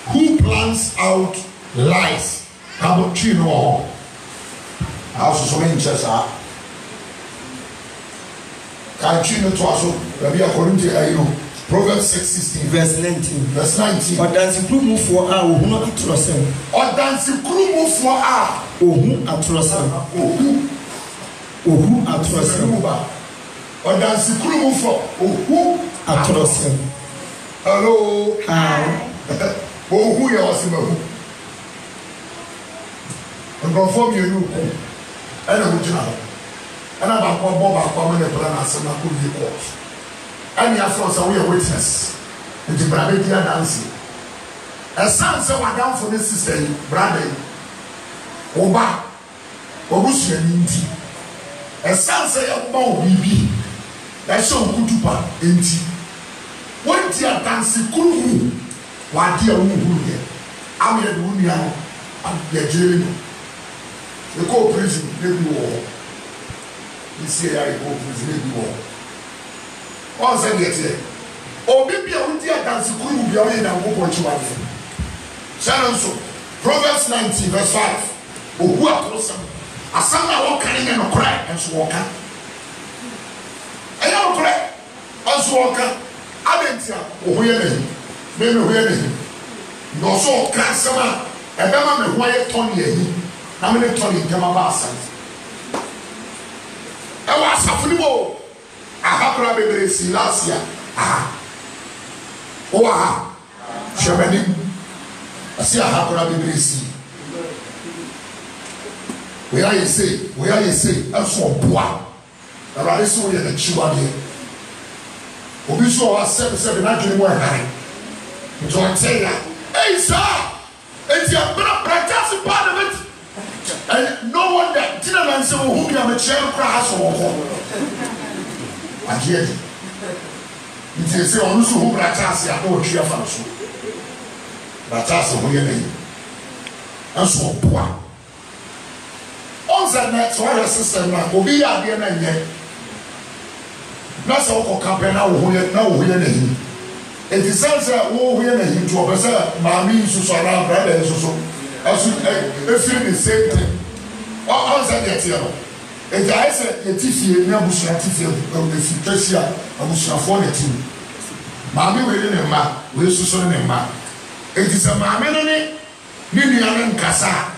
who plans out lies about chino house so many churches are continue to also Rabbi according to Proverbs 6:16 verse 19 odansi krumu fo a ohunu atrosem ohu atrosem odansi krumu fo ohu atrosem hello hi ohu ya wasimahu nkrofo mi enu ana mujina ana ba ko bo ba ko me plan asema ko yi ko ani afro so we witness the brother dia dance a son say wa down for this sister brother oba obusu ani nti a son say oba obibi e so kutupa enti won ti dance kuru wa dia wo huru ye am ye do nua no ya jere no e ko prison ne bi wo isi ya e ko prison ne bi wo on say get obi bia wo dia dance kuru bia wo ye na wo ko chiwa ye so Proverbs 19 verse 5 ohu akrosam asana wo kan ne no kra enso wo ka ayo kra enso wo ka abentia ohu ye ne me ho ye ne no so ka sama ebema me ho ye ton ye hi na me ton ye kama ba asan e wa safuni bo ahakura bebre si lasia owa shabani asi ahakura bebre si we are you say aso boa ara so ye na chiwa de obi so wa se na dwene mo ahare to anteya hey sir it's your brother part of it and no wonder didn't say who be a chair crash or I hear it. It is also who Bratas are all cheer for us. Bratas who you name. And so poor. On the next one system will be at the end yet. That's all company now who you know who you name. It is also who you name to observe Mammy Susana brother so as you the same thing. On the next year. And I said, the TC, Nabusa, the Fitasia, and Musa the team. Mammy within a man, we so in a man. It is a mammy, Ninian Casa.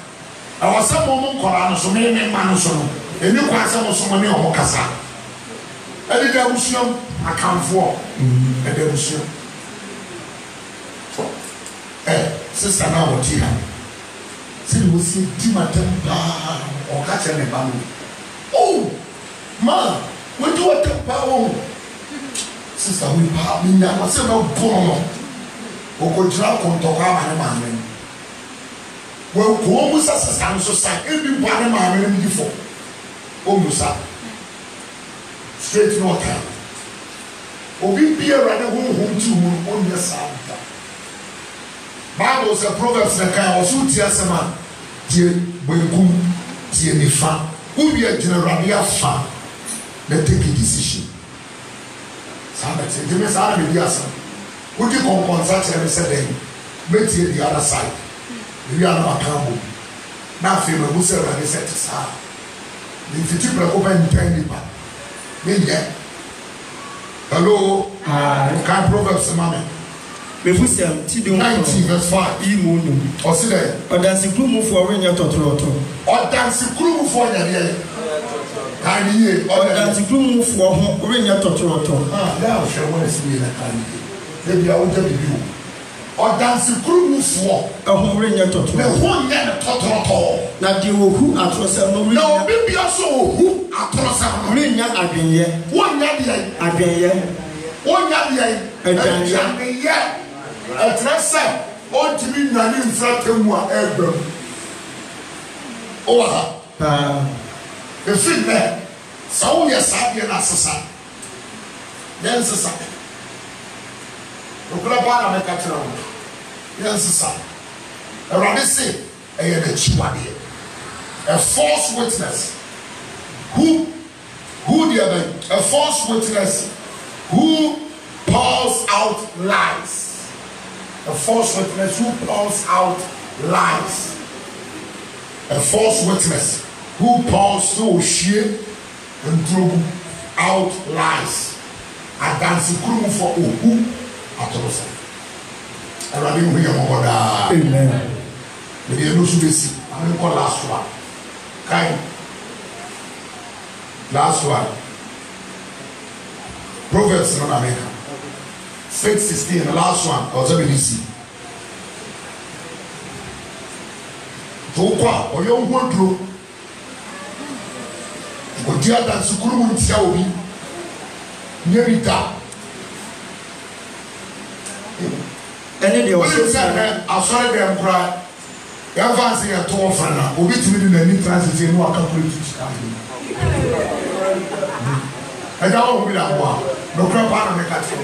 I was some woman called so many Manuson, and you pass some money on Casa. I did a museum, I come for a museum. Sister now, what you have. See, we see Timothy or catching a bamboo. Oh, man, we do a temper. Sister, we have been there. What's about Bono? Or go drop on Tokama and man. Well, almost as a stand so sad, every one man before. Almost up. Straight no time. Or be a rather home to on your side. Bible says Proverbs na kan o so tia sema tie boykum tie nifa who be a general fa let take a decision somebody give me some ideas who do compensate every said meet the other side we are not accountable na fe me say we set sa the future people go and tell me ba me yeah hello can Proverbs mama Mefusem ti di 19 verse 5 imunu o si there odansikrumu fo wenya totroto odansikrumu fo nya de kan ye odansikrumu fo ho wenya totroto ya o hwe won si na kan ye de bia o ja bibi o odansikrumu fo ho wenya totroto me ho nya totroto na de ohu atrosa no na obi bia so ohu atrosa no wenya adwenye wonya de adwenye wonya de adwenye Atrasa, on to me, Nani, in front of moi, Ebro. Oh, the film there, so yes, I be an assassin. Yes, sir. The Grabana make a trouble. Yes, sir. Around the same, a false witness. Who the other? A false witness who pours out lies. A false witness who pours out lies. A false witness who pours so shit and through out lies. A dancing crew for who at all. I rather hear more that. Amen. Maybe you know so this. I'm going to call last one. Kind. Last one. Proverbs in America. 6:16, the last one, or WBC. Tokwa, or your wardrobe. Go dear than Sukuru Tiaobi. Nearly that. Any day was I saw them cry. You have answered a tour for now. Obi to me in the new transit in what calculate to I don't know that one. No crap out of the country.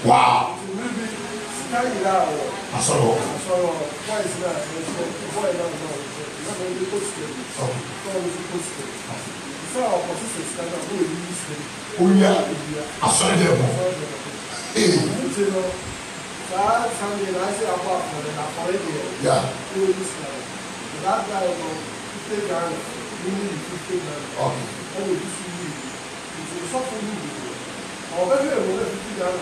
Wow. I saw oh yeah, I saw yeah. That guy will take down really 50 grand. Okay. And we just use it. It's something new. Or maybe I will let 50 grand.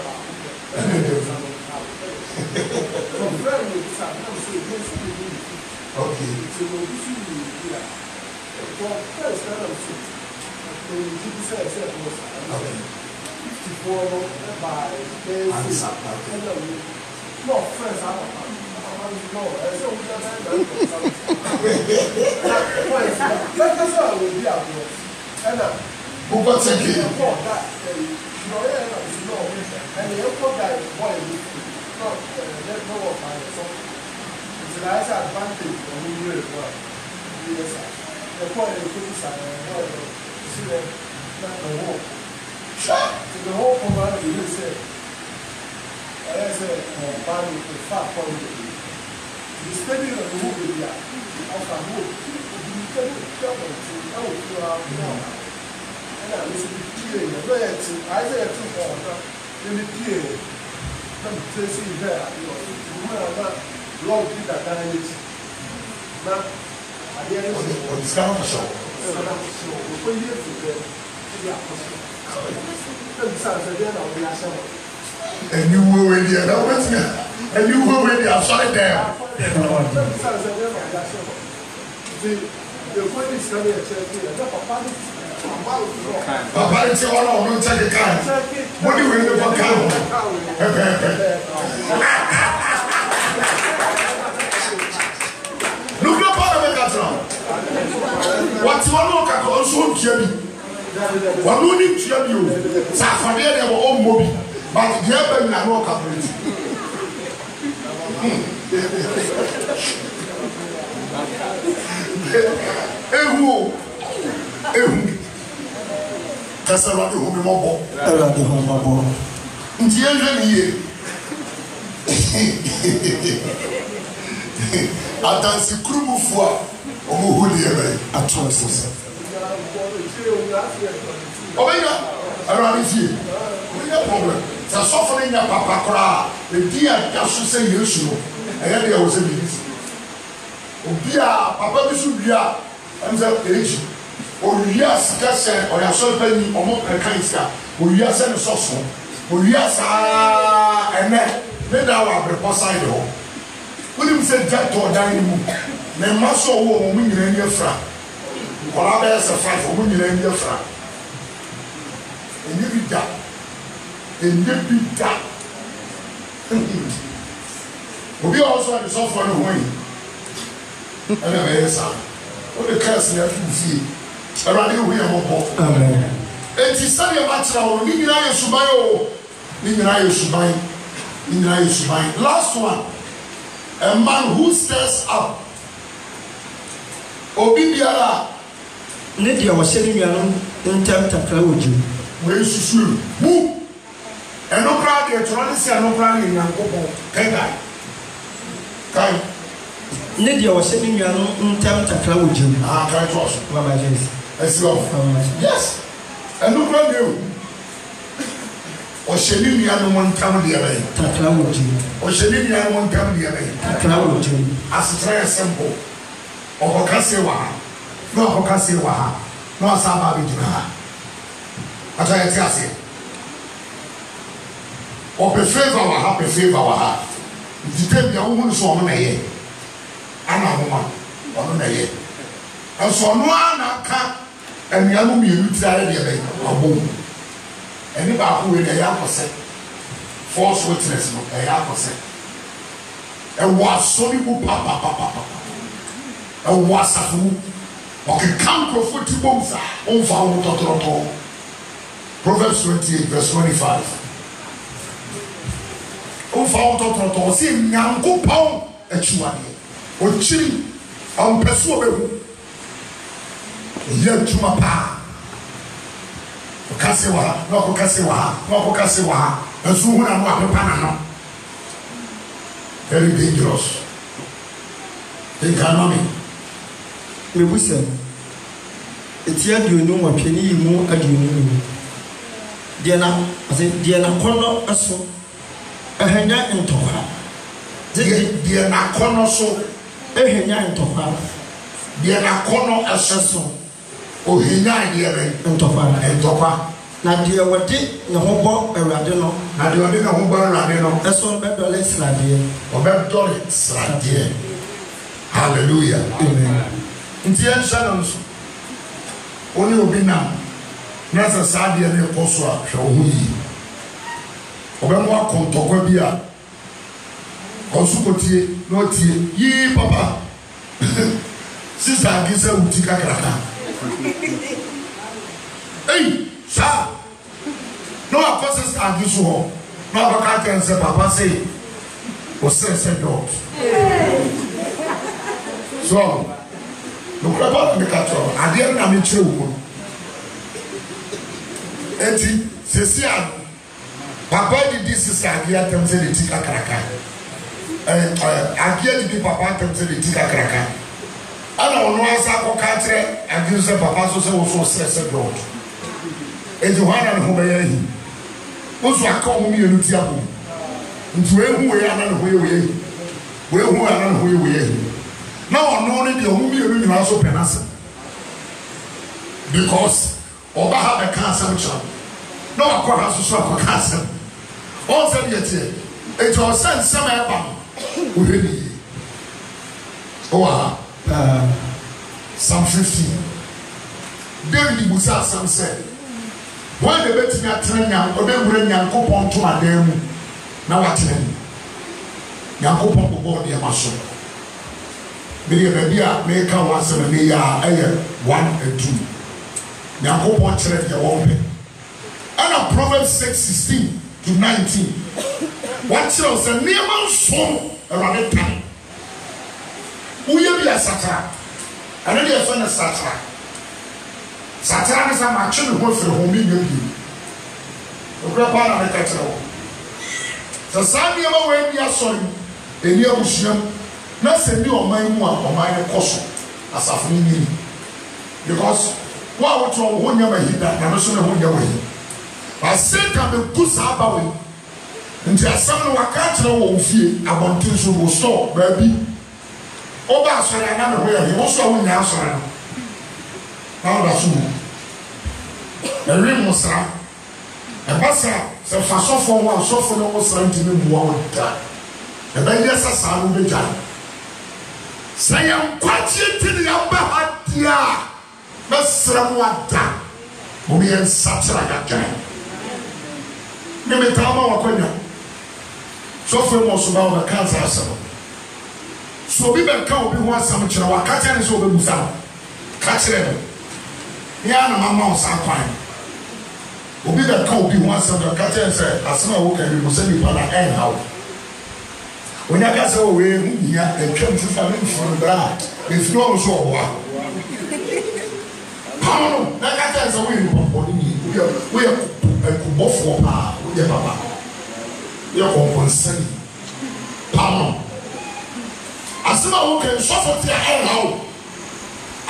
So very good. Okay. So we just use it. For first kind of shit. When you keep say okay. 54 by days. No, first I don't know. No, I said we don't have that's how we be out there. And who got sent here? And the airport guy is boy. Not, there's no one. I said advantage for me here as well. Yes, the point is to see that the whole. So the whole command you say, I said, body the fat point. The study of the movie here, of a move, you can tell them to know you are more. And I listen to you, I said to her, in the theater, I'm saying there, you know, Lord did that damage. But I didn't know It's not a show. for years ago. And you were with the other person. And you were with the outside there. Papa is all on no take a car. What do you really want to look up on the catron. What's one look at also Jimmy? One wouldn't tell you. Safari, they were all moving. But the other than I walk up with that's a lot of home mobile. Adansi kurumu fua omo huli ebe atrocious. Obenga arani fie. No problem. Sa suffering ya papa kra e dia daso se Yesu no. Eye dia wo se bi. Obia papa bi su bia amza eji. Oria sika se oya so pani omo kan sika. Oria se no soso. Oria sa ene me da wa brepo side ho. When say that to dining na maso wo mo nyina ni afra kola ba se 5 mo nyina ni afra eni bida obi also the software no hoyi ana be yesa o de class na tu fi arade wo ye mo amen enti sare ma tira wo ni nyina ye suban o ni nyina ye suban last one. A man who stirs up. Obibiara. Nedia was sending me along in time to Claudio. Where is you? Who? And no crowd here to run see no crowd in Yankopo. Kai. Nedia was sending me along in time to Claudio. Ah, Kai Josh. Mama James. Yes. And no crowd here. Osheni ya no one come the away. Taklawoji. Osheni ya no one come the away. Taklawoji. As try simple. Okokase wa. No okokase wa. No asaba bi dina. Ata ya tiase. Ope favor wa ha, pe favor wa ha. Dite bia wo hu so ono na ye. Ana homa. Ono na ye. Aso no ana ka enianu mi elu tire de be. Abom. Any back with a yapose, false witness, a yapose, and was soluble papa, and was a fool, or can come for 40 bombs on found total. Proverbs 28, verse 25. On found total, see Yanko Pound at Chuani, or Chili, on Pesuo, yet to my pa. Kasiwa, no Kasiwa, and soon I'm not a very dangerous. Think I know me. Me wusem. Eti aduonu wa peni yi mu aduonu ni. Die na kono aso. Ehenya ntokwa. Die na kono so. Ehenya ntokwa. Die na kono aso. Ohenya die be ntokwa. Na die wode ne ho bo awurade no. Na die wode ne ho bo awurade no. Eso be dole srade. Obedole srade. Hallelujah. Amen. Ntia shalom. Oni obi na nasa saade ne koso a hwe ho yi. Obemo akontokwa bi a konsukotie no tie yi papa. Sisa gisa utika kraka. Hey, sir. No apostles are this one. No, I can't say papa say. O say dog. So, no crap me catch. I didn't have me chill. Eti, Cecia, Papa did this is a gear terms in the Tika Kraka. I gear the Papa terms in the Tika Kraka. I don't know as I go country and use the Papa so stressed road. And you want to home. Most are calling me a Lutiabu. Into where we are not where we are not where we are. Now, I'm only the only you also penance. Because Oba have a cancer. No, I can't have to swap a cancer. All said yet, it was sent some album. Psalm 15. David Musa some said, why the betting at Trenya or then bring Yankopon to my dam? Now what then? Yankopon will board the muscle. Maybe a baby make a once and a year, 1 and 2. Yankopon church your own. And Proverbs 6:16 to 19. What tells a near song around the time? Who you be a Satra? And then your son is Satra. Satra is a machine who for whom you be. The grandpa and the catcher. The Sunday away be a son, a near Muslim, not send you on my one or my caution as a family. Because what would you want you hit that? I'm not sure who you're with. I said, I'm a good Sabbath. And there are some who are catching a fear about things who will stop, baby. Oh, that's what I know where he also went answer. Now that's who. A ring was a passer, so for so one, so for no one, 1 time. The Benjas are sound be done. Say, I'm quite to the upper hat, yeah. But someone done. We are such a guy. Maybe Tama or Quenya. So for most of our cancer. So we can come be one some child, catch and so be Musa. Catch them. Yana Mamma Sanquine. We can come be one some catch and say, as soon as we can be Muslim Pana and how. When I got away, yeah, and come to family from that. If no so what. How? That catches away from we are a kubofo pa, we are papa. We are compensation. Pardon. Asima who can suffer their own how.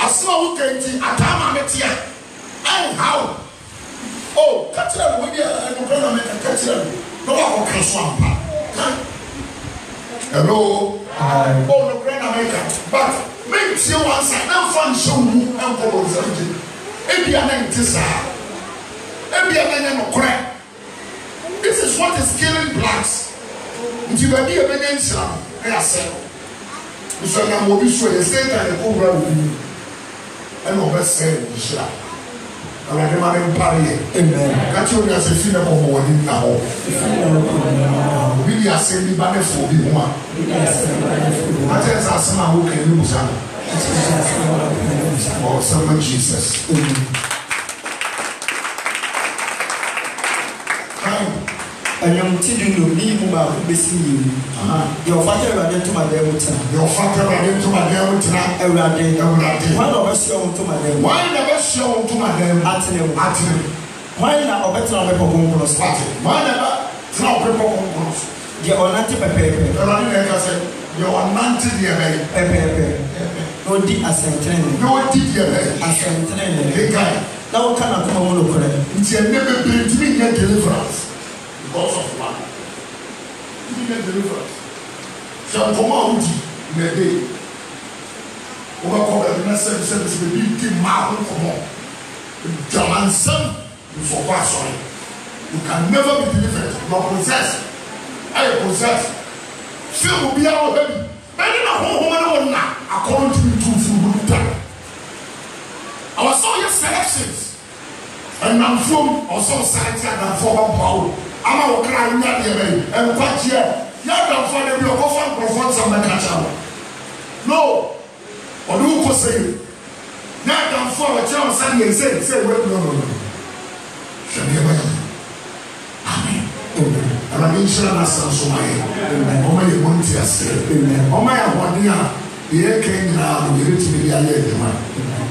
Asima who can see Atama Metia and how. Oh, catch them with your government and catch them. No one can swamp. Hello. Oh, no grand America. But make you one side and fun show you and for something. If you are not this, this is what is killing blacks. If you are being a Islam, they are saying. So now we show the state and the over with you. And over saying Islam. And I never in Paris. Amen. Can't you as a female of one in now? We are saying the banner for the woman. That is as someone who can use her. Or someone Jesus. And young children will be moved to see you. Your father ran into my devil. Your father ran into my devil tonight. One of us show to my devil. Why never show to my devil? At him. Why not better on the Pocos? Why never? Now, people. You are not a paper. You are not a paper. No, did as a train. No, did you as a train? Now, can I come on look at it? It's never been to me get deliverance. Because of one. You get deliverance. So come out in a day. Overcome the necessary service will be the mountain for more. German son, you for pass on. You can never be delivered. You are possessed. I possess. Fear will be our baby. But in a home, according to the truth, you will die. Our soul selections. And I'm from also science and former power. I'm a crying not here and quite here. Not the father of your offer performs on the catcher. No, or who could say, not the father, John Sunday and say, well, no. Shall be Amen. And I'm in sure that's so my. Oh, my, you want to say, oh, my, deɛ ɛka nyinaa no yɛbɛtumi de ayɛ adwuma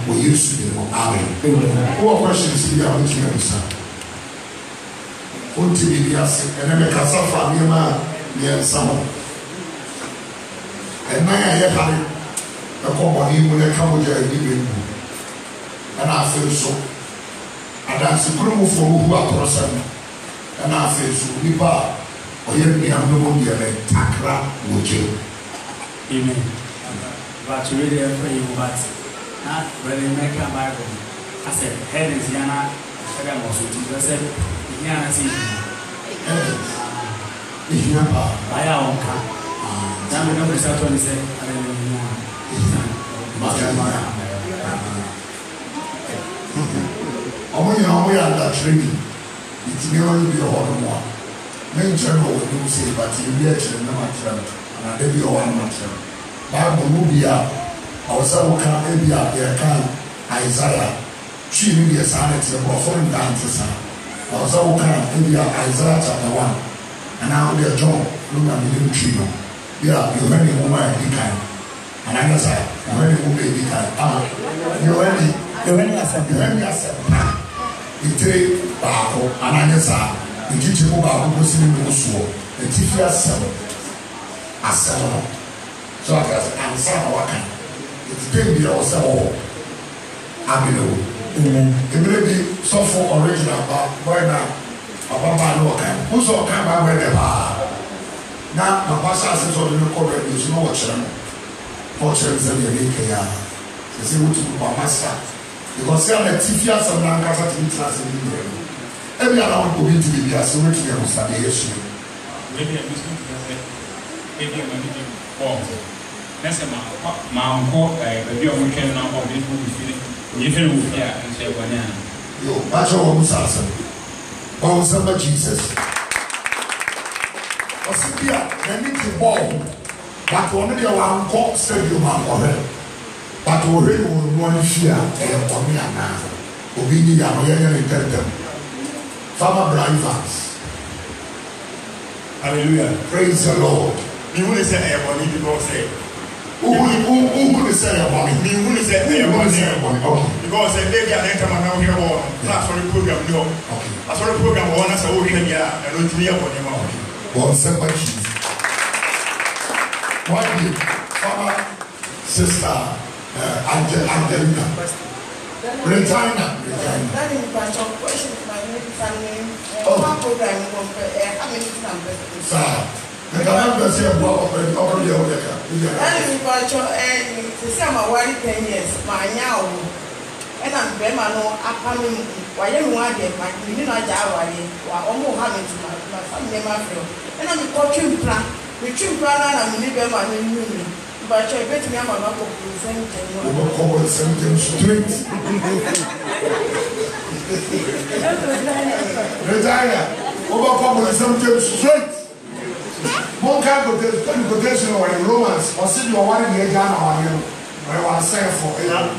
wɔ yesu din mu amen wowɔ questions bi a wotumi abusa wonte biribi ase ɛnɛ mekasa fa nneɛma a mmiɛnsa ho ɛnan a yɛhare ɛkɔ bɔne mu na ɛka mogya ani bɛmu ɛna afei so adansekurumufoɔ wohu atorɔsɛm ɛna afei so nnipa a ɔyɛ nnuanom deɛ ne takra wɔgye amen. But you really have prayed about not really make a Bible. I said, head is Yana, I got most of it. I said, Yana, see, I own car. Now we know the Saturn said, I don't know. We are that training. It's never be a whole more. Men general will say, but you be actually no much, and I be one much. Bible movie a ɔsɛ woka ebi a yɛka Isaiah twi ne deɛ saa ne teɛ bɔfo ndante saa ɔsɛ woka ebi a Isaiah chapter 1 anaa wode John luma ne twi no bia Yohane nwoma a ɛdi kan anaa nyɛ saa Yohane nwoma a ɛdi kan Yohane asɛmpa etire baako anaa nyɛ saa etitiri mu baako kɔsi ne mu soɔ etifi asɛm no so I guess I'm saying what kind. It's been the also Amino. It may be so for original, but why not? About no kind. Who's all kind by where they are? Now, my pastor says, "Oh, you call it, you know what you're fortunes and your AKR." They say, "What to my master?" Because they are the TFS and Nankasa to be translated. Every other one will be to be as soon as you understand the issue. Maybe I'm listening to that. Maybe I'm going to form. That's a man called a young can now of this movie. You feel with here and say, "Well, yo, that's all I'm saying." Oh, somebody Jesus. Osibia, I need to ball. But one of your one call stadium already. But already one fear and for me and now. Obini and them. Farmer drivers. Hallelujah. Praise the Lord. You will say, "I want to go say." Who will say about me? You will say, "I want to say about me." Because a lady at the time now here on that's for the program. No, I saw the program one as a ocean, yeah, and don't hear what you want. One second. Why did Farmer Sister Angelina? Regina. That is a question for my family. Program how many times? Sir. The government say about over the other. That is and the same 10 years. My now, and I'm Bemano, upcoming. Why you want it? My you know, Jawari, or almost having to my family member. And I'm a coaching plan. We trim plan and I'm living my new. But I bet me I'm not going to send you. We will call it something straight. Retire. Overcome with something straight. One kind of quotation or in Romans, or see your one in the Ghana or you, or I was saying for Luke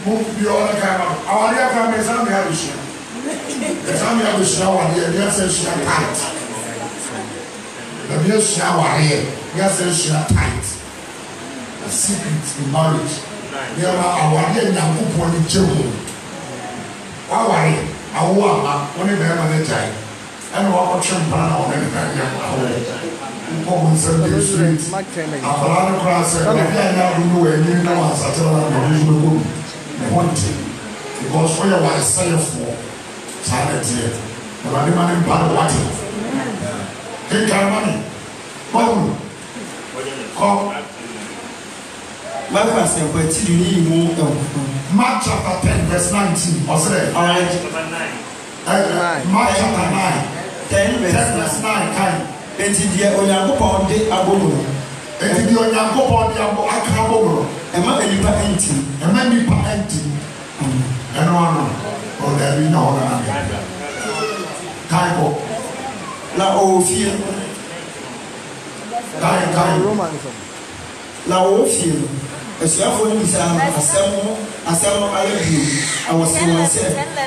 move the other kind of our dear family is on the other show. The family of the shower here, yes, she are tight. The real shower here, yes, she are tight. A secret in marriage. There are our dear young people in children. Our awo ama woni be ma ne jai ana wa ko chimpa na woni be ya awo ko mo se be street akala no kra se na bia na do no we ni na wa sa tara na do no go wanting because for your wife say for charity na ba de ma ne ba what ke ka mani ko Mark chapter 10 verse 19. What's it? All right. Mark chapter 9. 10 verse 9. Enti dia Onyankopɔn de abomu. Enti dia Onyankopɔn de aka abomu. Ema nipa enti. Ema nipa enti. Eno ano. O da bi na ho na. Kaibo. Na ofie. Kai Romans. Na ofie. Esuafo ni bisa asɛm ayɛ bi awɔsɛ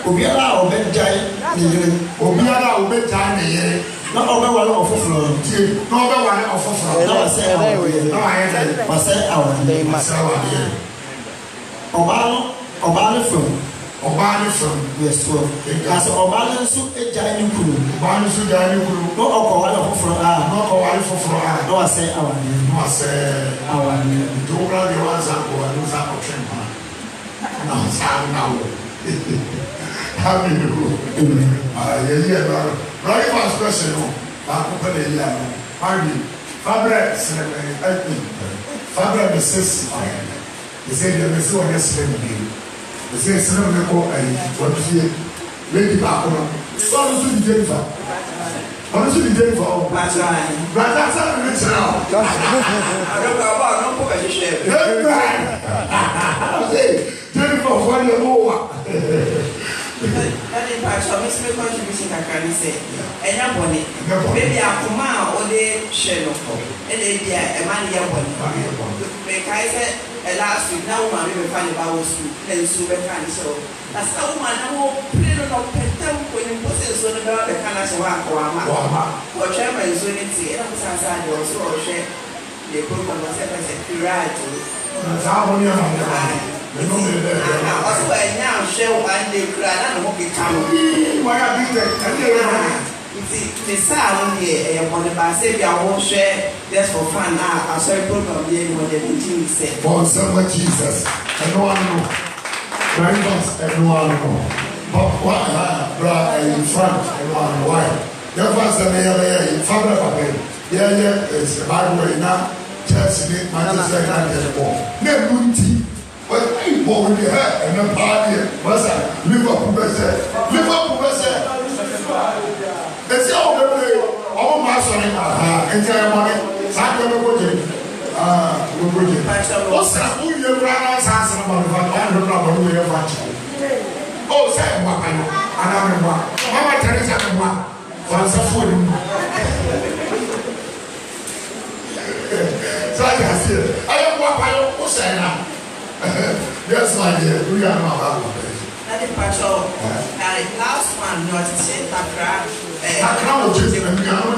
obiara a ɔbɛgyae ne yere obiara a ɔbɛgyae ne yere na ọbẹwale ọfọfọrọ tie na ọbẹwale ọfọfọrọ na wàsẹ awadeɛ na wàyẹ dẹ wàsẹ awadeɛ wàsẹ awadeɛ ɔbaa no fam ɔbaa ne fam yɛsɔ kasi ɔbaa no nso egya ne kuru ɔbaa no nso gya ne kuru na ɔkɔwale ɔfɔfɔrɔ a na ɔkɔwale foforɔ a na wàsɛ awadeɛ na wàsɛ awadeɛ dɔwura de wansa akɔ ɛno nsa akɔtwe mpa na nsa awo amen yɛyi ɛno ano lɔri fa special no baako pɛ na yɛyi ano pari fabrɛ sinɛmɛ ɛkpi fabrɛ bɛ sisi yɛsɛ deɛ bɛ si wɔn yɛ sinɛmɛ bi yɛsɛ sinɛmɛ kɔ ɛyi wɔn fie lady baako no sɔɔni nso di jɛ nifa ɔno nso di jɛ nifa ɔ brada sani mi kyerɛ o Adọ́gba ọba ọ̀nà kó bẹ̀ ṣiṣẹ́. jɛ nifa fún ɛni ɛmọ wa. Ẹni pa aṣọ mi sí mi contribution kakra ní sẹ́, ẹ̀yà bọ̀nì. Bébí àkùmá a ó lé ṣẹ̀ lọ, ẹ̀lẹ́ ibi à ẹ̀ máa ń yẹ bọ̀nì. Mẹ̀ka ẹ̀ sẹ́ ẹ̀ last week náà wọ́n máa mi bẹ̀ fa ní bá wọ́n sùn, ẹ̀ ń sùn bẹ̀ ká ní sẹ́ o. Àṣà wọ́n máa náwó pílẹ̀ lọ́nà pẹ̀tẹ́ kò ní bó ṣe nso ní bẹ́ẹ̀ bẹ̀ ká náà ṣe wá àkọ́ àmà. Ọ̀ṣẹ́ mẹ̀ nso ní ti ẹ̀ náà kó sáà sáà di ọ̀ṣọ́ ọ̀ṣẹ́ lè program ọ̀ṣẹ́ pẹ̀sẹ̀ kiri àjò. Also, I now share one day, I don't know what it comes. Why are you there? The sound here, I want to say, I won't share just for fun now. I saw a program here when the meeting said. For some Jesus, and no one know. Very much, and no one know. But why, in front, and no one know why. Your first and the other, in front of me. Yeah, it's the Bible now. Church, Manchester United, never Munti. But I bought with the hair and the party. What's that? Liverpool, Liverpool, it's all the way. All my son, entire money. Saturday, we're going. What's that? Who you run as answer about the I don't know who you're watching. Oh, say, what I know. And I remember. Mama Teresa, for some food. So I can see it. I don't want my own say now. Yes, my dear, we are not about it. Patrol, last one, not to say Takra. I can't just everyone,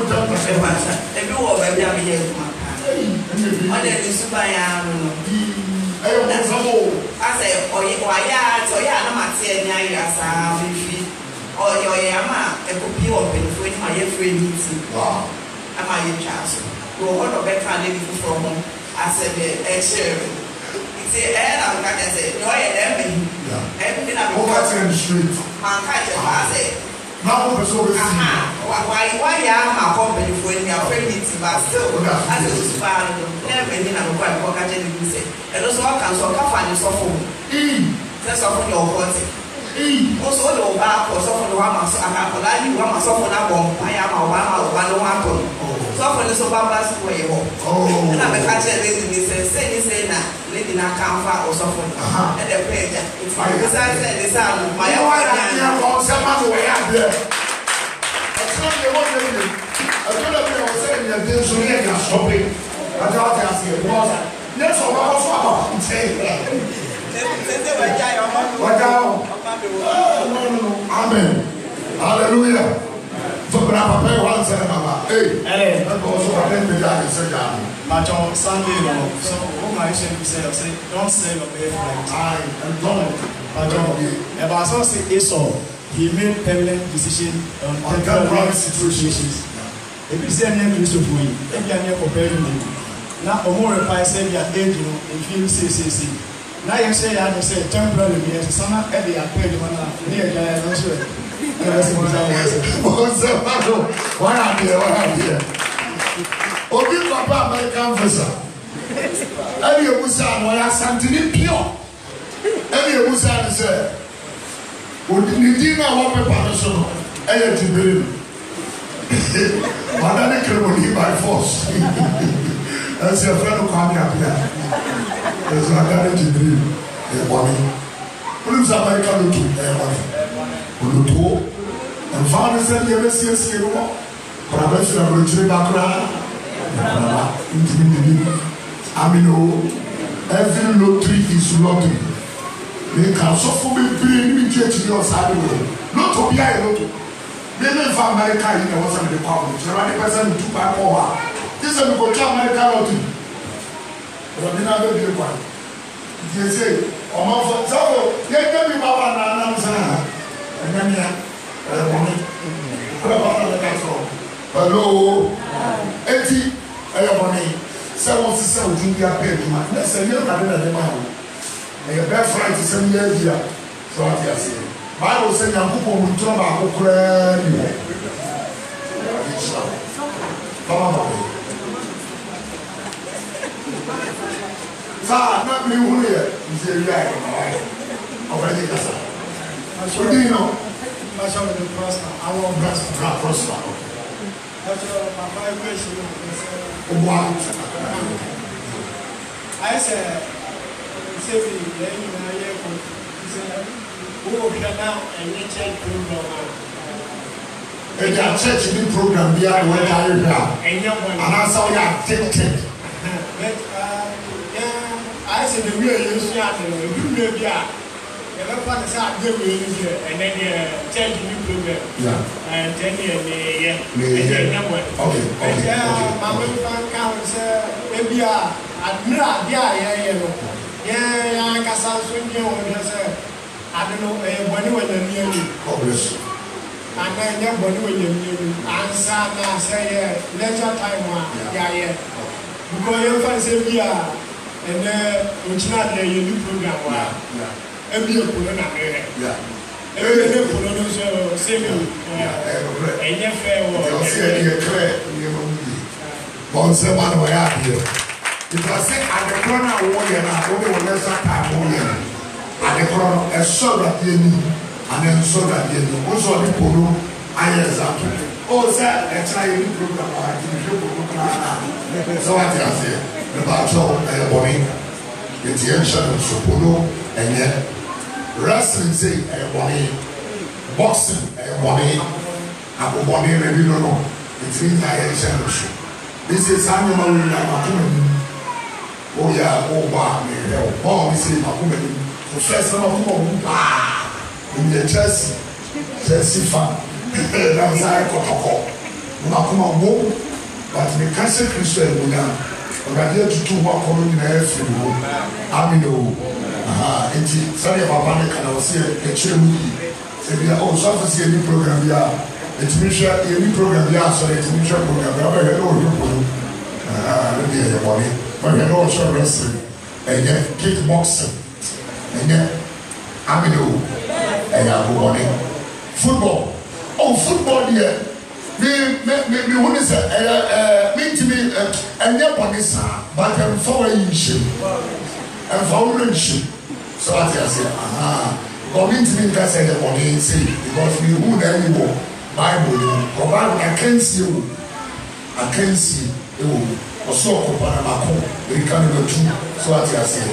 baby, I'm here with my car. What did you say? I say, oh, yeah, so yeah, I'm not saying I or your yama, a copy of it when my every meeting. Am I in charge? Go on a better living from home. I said, a say, I'm going to say, no, I am everything I'm in the street. My catch I say, now, why am I company when you are friendly, but still, as it was found, never in a quite pocket and say, and also I can so find this off. That's often your body. Also, the back or so for the one, I have a line, you want myself on a bomb. I am a one. So for the so bad way. Oh, and I'm a catcher, say, now, living a camper or so forth. And the prayer, it's my desire, the sound, my own, someone way out there. That's not the one that I don't know if I was saying that there's so many shopping. I thought I said, yes, or I was saying. Amen. Hallelujah. So, Papa, one said, Mama, hey, I'm also attending that. But on Sunday, so what my issue say, don't say your baby like I am done. But about so say Esau, he made permanent decision on temporary situations. If you say name is to boy, if you are near comparing them. Now, or more reply say you are age, if you say. Now you say I say temporary means some every appeal you want to near guy and so. What are you? Obi papa American visa. Any Musa no ya santini pure. Any Musa say, "Odi ni di na wo pepa no so no, e ye tibere." Madame Kremoni by force. As your friend come here. There's not going to be a money. Police America looking a money. Uluto. And father said, you ever see a skill? Professor of Richard Bakra. I mean, every lottery is lottery. They can suffer me being in church in your side. Not to be a lottery. Many of America in the was on the power. The person who took back over. This is a good America or two. But I never be one. They say, oh, my father, you can be Baba and then hello, Eti, everybody. Someone said, "Would you be a baby man?" Let's say you're not in the man. And your best friend is in the area. So what you say? Bible says, "I'm going to turn back to pray." Come on, baby. Sir, not me who here. You say, "Yeah, already, sir." What do you know? I shall be prosper. I won't prosper. Not prosper. That's my question. I said, a church program behind what I have. And I saw that TikTok. I said, the real use and then change the program. Yeah. And then maybe I don't know when you're near you. And then you're when you're near you. And some say, leisure time. Yeah. Because you're going to say, and then it's not the new program. Every year, yeah. Every year, wrestling say money, boxing money, and money maybe no. It means I am sure. This is animal oh yeah, oh wow, oh we say Makumeni. Professor in the Chelsea fan. That's how I got Makuma Mo, but the cancer Christian Buddha. But I did to do what coming in the air. I mean, nti sorry papa ne kana o se e chere mu yi se bia o so fa se ni program bia etimi hwe ni program bia so etimi hwe program bia ba he o hu ko le bia ya body but he no so wrestling and kickboxing and amino and abobone football football there me who is me timi enye body sa but am for you shit and for you shit. So what I say, community can say the money say because we who there you go Bible, I can't see you, also Panama, we can't go to. So what I say,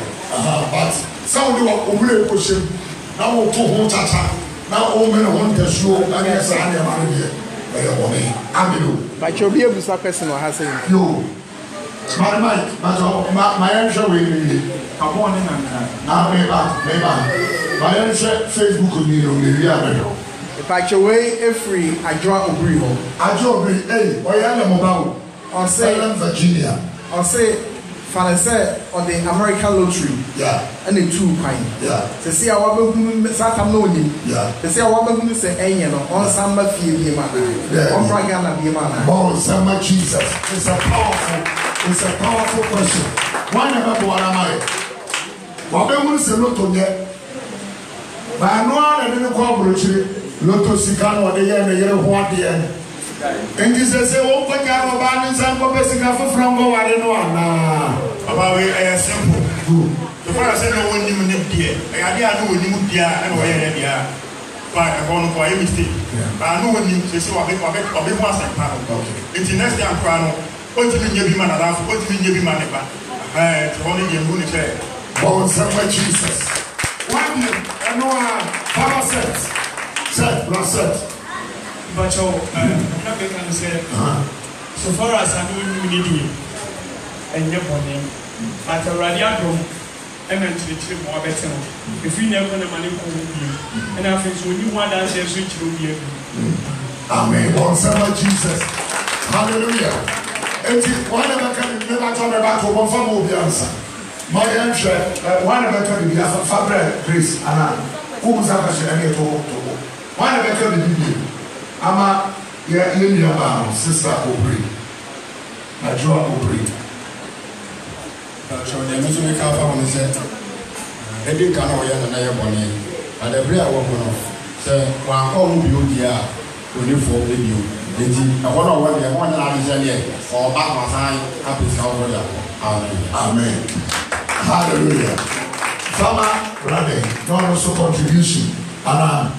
but some do a umbrella pushing now to home chacha now all men want to show and yes I am here by your money. I'm but you'll be able to person or has saying you. My answer will I'm born in maybe my answer Facebook maybe if I show away free, I draw a brief. Hey, why am I mobile? Or say Virginia. Or say Fancy on the American lottery. Yeah. And the 2 pine. Yeah. To see our woman Satan knowing. Yeah. To see our woman say, you know, on some few man. On Fragana be man. Oh, so much Jesus. It's a powerful question. Why never what am I? What I want to say, not to get. But I know I didn't call Bruce. Lotto Sicano, the year, what the end. And Jesus said, "Oh, but I have a band and some purpose from go. I don't know. About it, simple. The first I know when you nip dear. I know when you dear and where they are. But I want to buy a mistake. But I know when you say so, I'll be once and pound. It's the next day I'm crying. What do you mean, man? What do you mean, man? Only the moon is there. Oh, so much Jesus. One year, I know Papa said, but I say, so far as I know you need it, and your money, but a radiator, and then to the trip more better. If you never know money, and I think when you want to say switch, you'll be able. Amen. On Sama Jesus. Hallelujah. Eti wana baka ni never come back to one from Obiansa. My answer, wana baka ni biya Fabre Grace ana. Umuza ka she ene to. Wana baka ni bibi. Ama ya yeni ya ba sister Obri. Najua Obri. So the mission ka fa won say. Edi ka na oya na ye boni. And every hour no. Say wan ko mu bi odi a oni fo ebi o. Eti awon awon de won na be say or back my sign happy over. Amen. Amen. Hallelujah. Fama brother, no also contribution. Ana.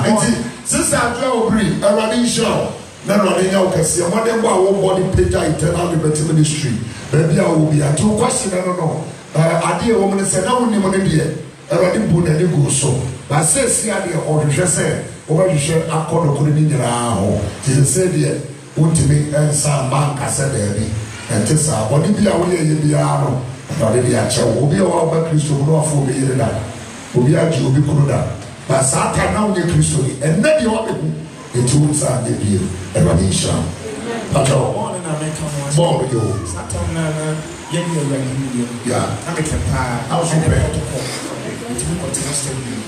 Eti sister Joe Obri, already show. Na already now kesi e mo dem ba wo body page Eternal Liberty Ministry. Baby I will be at two question no. Ade e wo mo say na woni mo ne de. Already bu na de go so. Ba say si ade o hwehwe say wo ba hwehwe akọdo ko ni nyira ho. Ti say de wontimi ensa banka say de bi. Ente sa body bi a wo ye bi a no. Already bi a che obi o wa ba Kristo no afọ bi yire da. Obi a ji obi kuro da. Ba sa ta na wo ye Kristo ni. En na de o be ku. Eti wo sa de bi. Already sha. Pato. Born with you. Yeah. I'm a pa. I was in the protocol. It will continue steadily.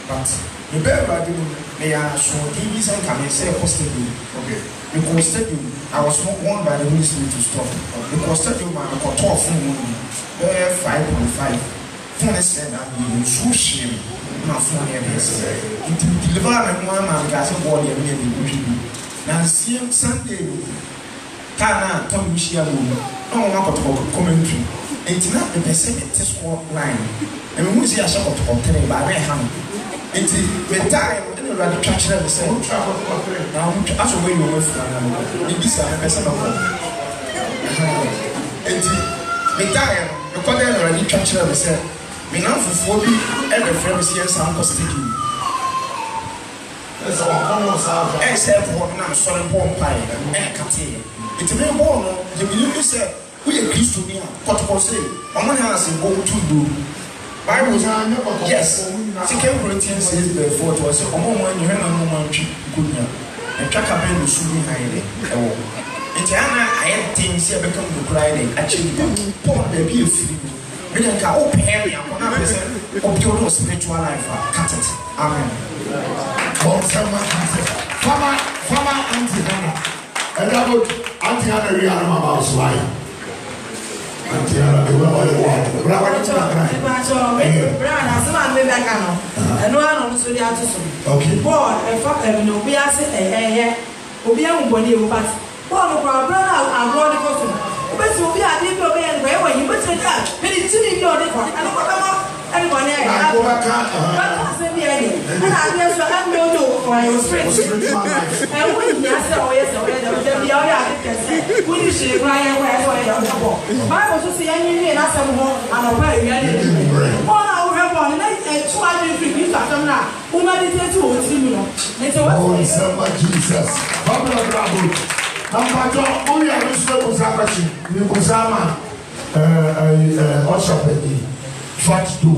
But the better they are so these and can say steadily. Okay. Because steadily, I was not warned by the Holy Spirit to stop. Because steadily, my cut off from 5.5. Phone said that we will swoosh him. Not phone here. It will deliver one man gas of body and maybe. Now, see Sunday. Kana Tom Michia no one got commentary. It's not the person test line. And we see a shop of hotel by hand. It's the time when you are the church the same. Now, as a way you were from this person of it's the time the quarter or the church the same. We now for 40 every friend here some custody. That's all almost out. Except for now, sorry, bomb pie and catty. It's a very born, the believe say, we are Christian, what to say, one has a go to do. Bible, yes, 2 Corinthians says the 4th was a moment you have no one good now. And track up in the shooting hiding. It's I had things here become the cry, actually, poor baby of you. We don't go open area, 100% of your spiritual life. Cut it. Amen. Fama Auntie and I would Auntie Hannah Rihanna Mama's wife. Auntie Hannah, the way I want. Brother, and no one on Sudia. Okay. Boy, and fuck them, no, we are saying, will be on body, but one of our brother, our brother, but will be a deep and where you put it up. But it's in your record. I don't know. Everyone else, I said, and I guess I have no door for my spiritual life. And when you say, oh, yes, the other when you say, Brian, where I am the ball. Bible to see any and I said, I'm a very good. All our help on 200 people after now. Who meditate to it's a what Jesus. Pablo Bravo. I'm only a responsible Zakashi. Nikozama, Oshapedi. What do?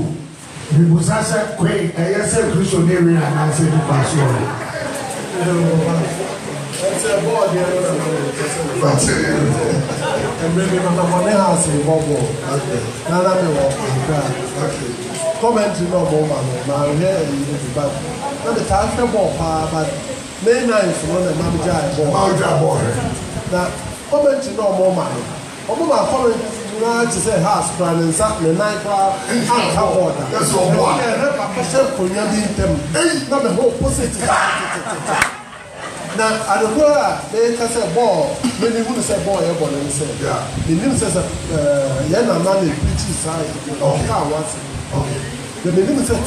We was asked, "Quay, I said, Christian area," and I said, "Pastor." That's a board here. And maybe not a money house in Bobo. Now that we walk. Comment no more, now here in the back. Not the time for ball, but May 9th, one of the manager board. Now, comment no more money. Obama comment. To say house plan and something night order. That's all one. Not the whole position. Now, at the world, they can say ball. Many would say ball, everyone and say, yeah. The news says, Yana money, pretty side. Okay. The minimum said,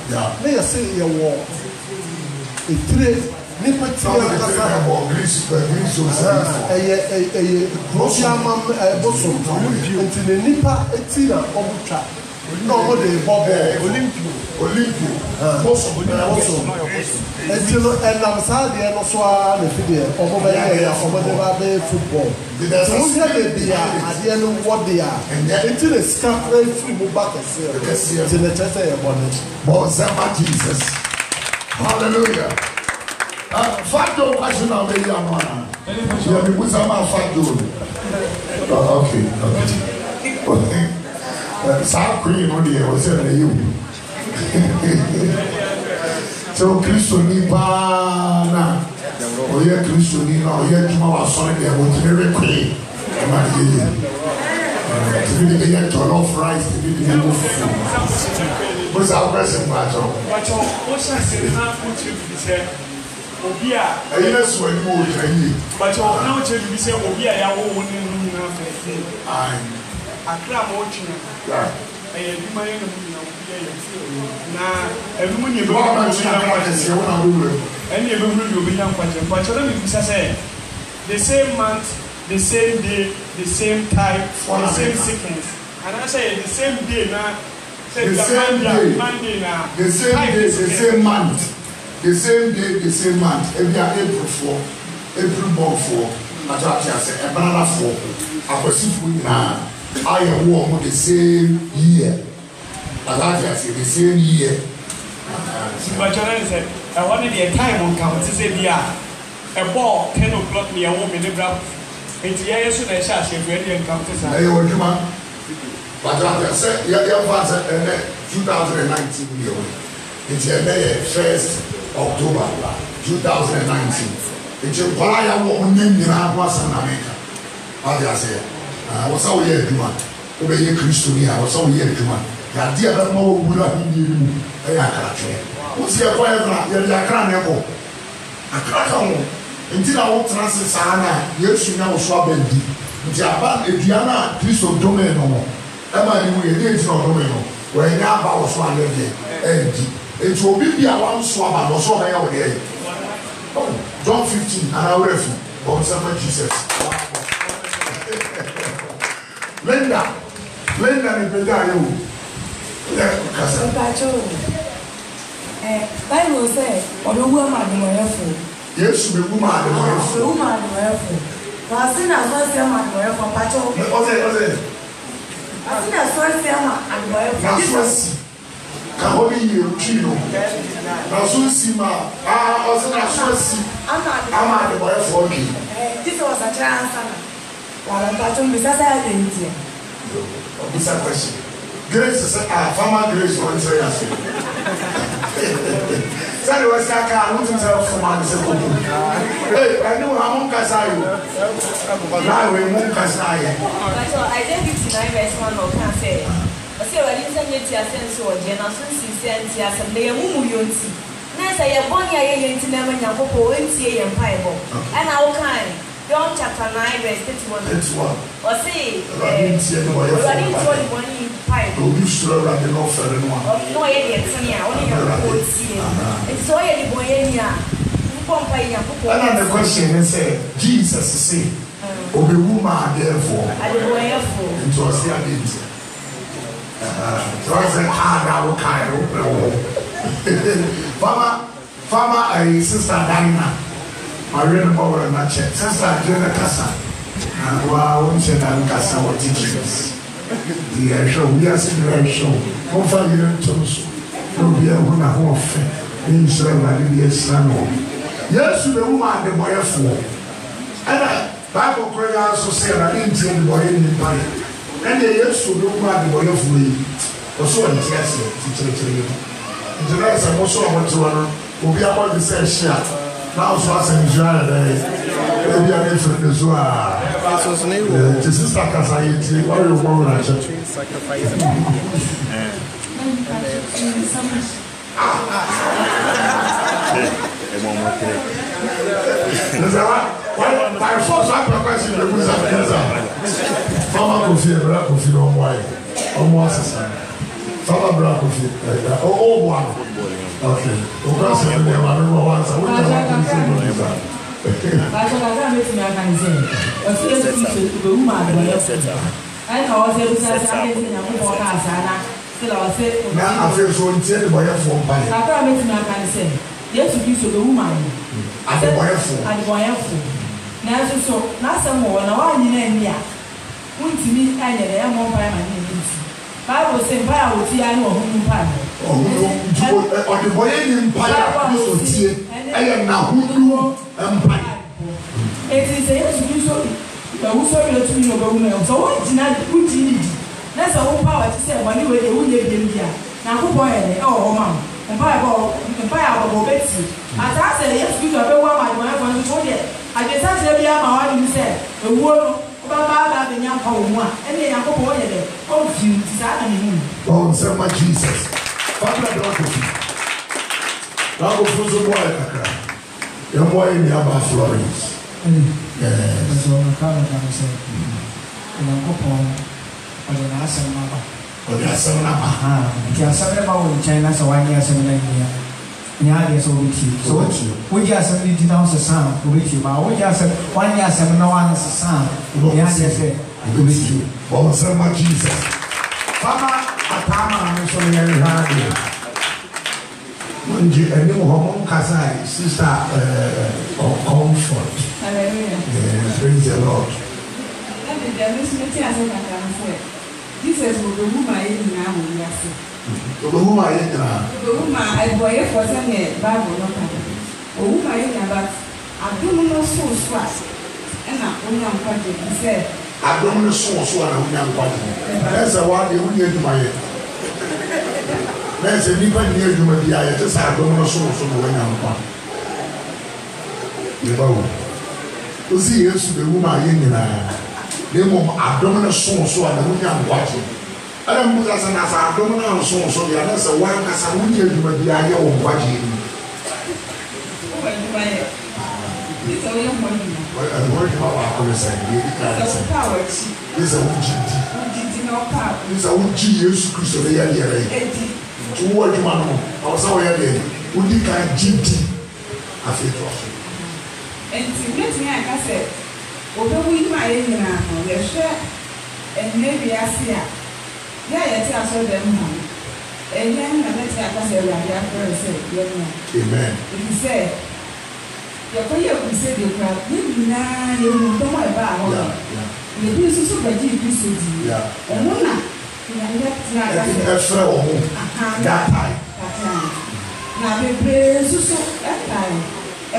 yeah. They are saying your war. A trade. Nipatia kasa Rosiamam bosom nti ne nipa eti na obutwa na omo de bobo Olympio bosom eti no enam sa de no so a na fide omo be ya omo de ba be football so we have the ade no what they are enti the scaffold free mu back ese enti na chese e bonnet Jesus. Hallelujah. Fado question now be here no na. Yeah, me put some fado. Okay. Sa queen no dey o say na you. So Kristo ni pa na. Oye Kristo ni na oye tuma wa so dey o ti re queen. E ma dey ye. Ti be dey jollof rice, ti be dey go food. What's our question, Macho? Macho, what's that saying? How put you to say? Obia. Yes, when you would say, Macho, now tell you say Obia, ya wo woni nu na fe. Akra mo china. Yeah. Eh, bi ma yen mu na Obia ya fi. Na ebu ni be What about you? What is your one? Any ebu ni obi yan kwaje. Macho na me bisa say the same month, the same day, the same time, the same sequence. And I say the same day na the same day, Monday now. The same day, the same month, the same day, the same month. Every April 4, April 4, I say a banana 4. I was now. I am warm the same year. I say the same year. But you said I wanted the time on count to say a ball 10 o'clock me a woman in the ground. It's yes, so they shall say ready and count this. But I said, you have 2019 year. It's a first October 2019. It's a fire woman in was in America. I say, I was so here, Juma. Obey Christo, I was so here, Juma. The idea that more would have been you. What's your fire? You're a cranny. A crack until I won't transit Sana, yes, you know, Swabendi. Japan, Diana, Christo Domino. Emma, you didn't know Domino. When now was 1 day. It will be a one swab or so I out there. John 15, and I will refuse. But some Jesus. Linda, Bible says, or the woman, yes, the woman, the woman, I seen as well say my boy from Pacho. I seen as well say my boy from Kahobi you chino. Nasusima. I'm at the boy for me. This was a chance. While Pacho Mrs. Identity. This a question. Grace is farmer Grace on say as Sorry, was that car? I want to tell for my hey, I know how much I you. Now we won't cast I. Identity 9 verse 1 of can say. I say, I didn't send it to a sense or generation since and they are Mumuyunti. Nice, I have 1 year into never Yapo and see and Bible. And our kind. John chapter 9 verse 31. Or say, I didn't tell you 1 pipe. You should have been offered one. No, only your it's all any boy in here. And the question is, Jesus say, Obi woman therefore. I don't know. It was the identity. It wasn't hard, I will kind of. Farmer, sister Diana. I read about her in my church. Sister Jenna Casa. And wow, I'm saying I'm Casa or teachers. The show, we are seeing the show. How far you don't tell us? No, we are going to have a means of a son. Yes, the woman, the boy for. And Bible prayer also said, I didn't tell the boy in the body. And the yes, the woman, the boy for me. Also, I'm teaching you. The next, I'm also about to will be about the same share. Now, so I say, maybe I'm different as well. This is like as I eat, what you want to sacrifice. My first question is Mama Kofi, Black Kofi, on white, almost Father Black Kofi, oh, one. Okay. Because I don't know once. I want to say that. I can't make me organize. A few things to woman. I know I was able to say anything about Casana. Still, I said, now I feel so intended by a phone. I can't make me organize. Yes, you use the woman. And the boy fool. And the boy fool. Now, so, not some more. Now, I need a wouldn't meet any of them more by my name. Bible says, "Why would you know whom pie?" Oh, the boy in Paya, I am now who Eti sɛ Yesu Kristo awusɔre otu ni obawu na so wo gyina wugyi ni na sɛ wo power ti sɛ wani we de wunye biem bia na akopɔ yɛ ne ɛwɔ hɔ ma mpa ya bɔ beti ata sɛ Yesu Kristo abewu ama de wɔn fɔn so de adesa sɛ bia ma wani sɛ ewuo no ba be nya pa wo mu a ɛne akopɔ yɛ de confuse ti sa na ne mu oh sɛ ma Jesus Father don't go now go for the boy kakra your boy in the Abba Florence yes so na ka say na akopɔ ɔde na asɛm na ba ɔde asɛm na ba ha nti asɛm na ba wo nkyɛn na sɛ wanyɛ asɛm na nya ade sɛ obeti so woji asɛm ni di na so san obeti ba woji asɛm wanyɛ asɛm na wan so san nya ade sɛ obeti oh sɛ ma Jesus Mama atama no so yɛ rehade Munji eni mo homo kasa sister comfort. Hallelujah. Yeah, praise the Lord. Jesus will be my now. To the woman in the woman I boy for some Bible not. A woman in but I don't know so fast. And I only am project he said. I don't know so and I'm quite. That's a one you need to my There's a different near to my eye, just I don't know so when I'm gone. You know, to see us the woman in the mom abdominal so and the woman I'm watching. I don't put us an abdominal so the others are one as I would hear to my eye or watching. It's a young one. I'm working about our power. This is a power. This is a wood Jesus Christ of the year. To what you want to know, also, would you can GT? I feel and to get me, I said, although we might share and maybe I see her. Yeah, I saw them. And then I let her say, Amen. If you say, your prayer will say, you don't know about you do so by Jesus. Yeah, and one. That time. Now, the prayer so that time. A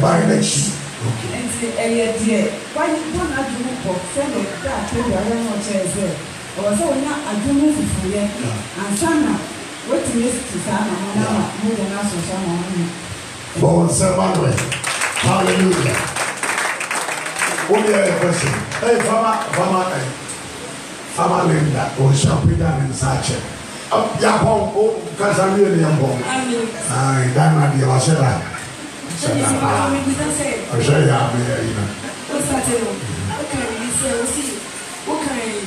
by next. And say, dear, why you don't have to look for send that to the other one there. I was all not a good for you. And Sana, what to miss to Sana, more than us or someone. Bon, Samuel. Hallelujah. Only a question. Hey, Fama Linda, or Shampida and Sacha. Yapon, Casamir, Yambon. I done at the Wasera. I say, What's that? Okay, you say, see, what kind of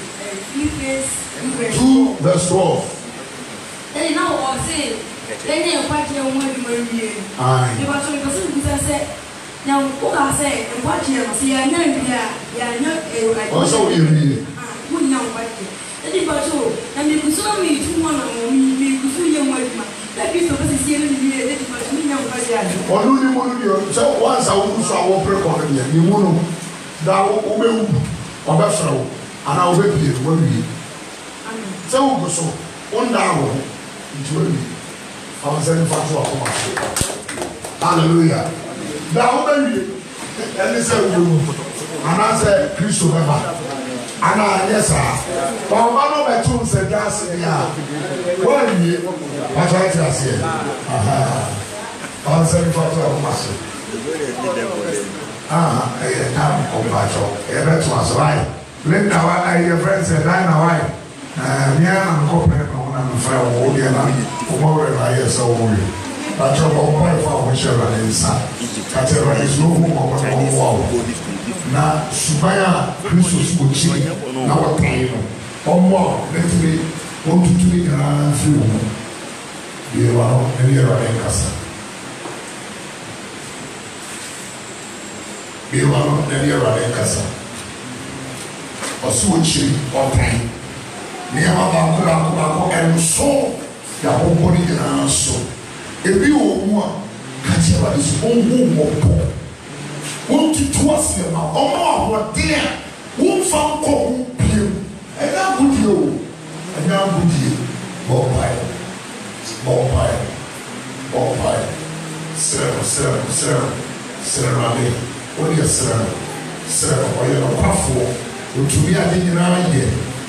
2 verse 12. And now I'll say, then you're quite young when you were here. You want to go say, now, what I say, and what you see, I know, yeah, also, you read. Wouldn't know what it was so, and you could saw me to one of me, you could young wife. That is the best here in the year, that was me now. Or do you want to so once I will show up recording you want to thou obey or Bethel, and I'll be here when we so one down it will be. I was saying for hallelujah. Thou baby, and they said, and I said, Christopher. Ana yes sir. But one of my tools said gas yeah. One year, what I just said. I'm saying for the master. I am compassion. That was right. Linda, I your friend said, I know why. Me and corporate on a friend, Odiana, more I hear so worried. But your boy for whichever is that is no more. Na subaya Christus uchi na watayo omo letri ontutumi kana fiu ye wa eliera enkasa ye wa eliera enkasa osu uchi otan ni ama ba ko enso ya bobo ni kana so ebi wo mu a ka che ba dis onwu mo won't you trust them now? Oh, what dear, won't found call you, and now good you, and now good you, more pie, Rade. What is Sir? Or your quaffo, to me, I didn't know.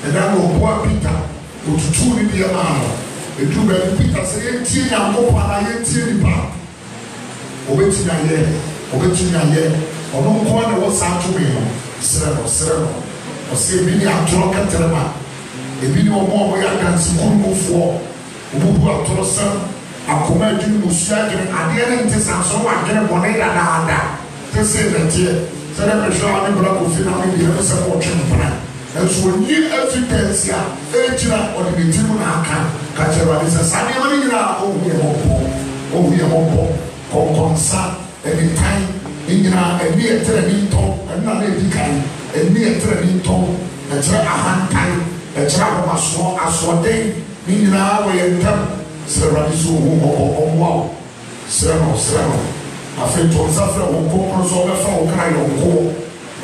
And I will poor Peter, who to truly be a man. The two baby Peter say, "Tea and go on, I ain't tea back." Obeying a year, or no corner was out to me. Sir, or say, Billy, I'm drunk at Telema. A video more way I can see Kumu for who are to some. I command you to strike and I didn't take some so I get a bonnet. They say that here, so that I'm sure I'm going to feel the supporting plan. And so new evidence here, Agent or the Timu Naka, Kachara is a Sunday morning. Oh, we are home, concern, every time, in a near training tone, and not every kind, a near training tone, a try a hand time, a trap of a swamp, a swatting, meaning our way and come, Sarah is oh, wow, Sarah. I feel to suffer on corners of a foul cry on call,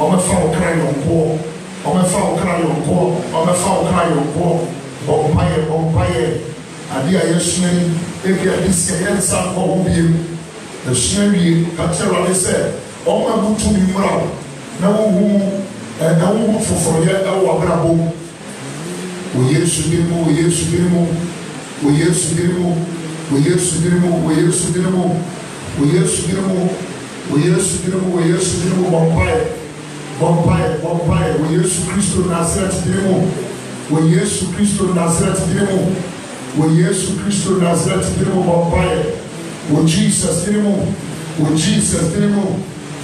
on a foul cry on call. On a foul cry on call, on a foul cry on call, on fire, and the Ayashman, if you are this year, some of you, the Sherry, Katerali said, "Oh, my book to be proud. No who, and no one for yet our bravo. We used to be more, we used to be more, we used to be more, we used to be more, we used to be more, we used to be more, we used to be more, we used to be more, Bombay, we used to Christo Nazareth demo. We used to Christo Nazareth demo. We used to Christo Nazareth demo. Bombay, with Jesus demo. With Jesus demo.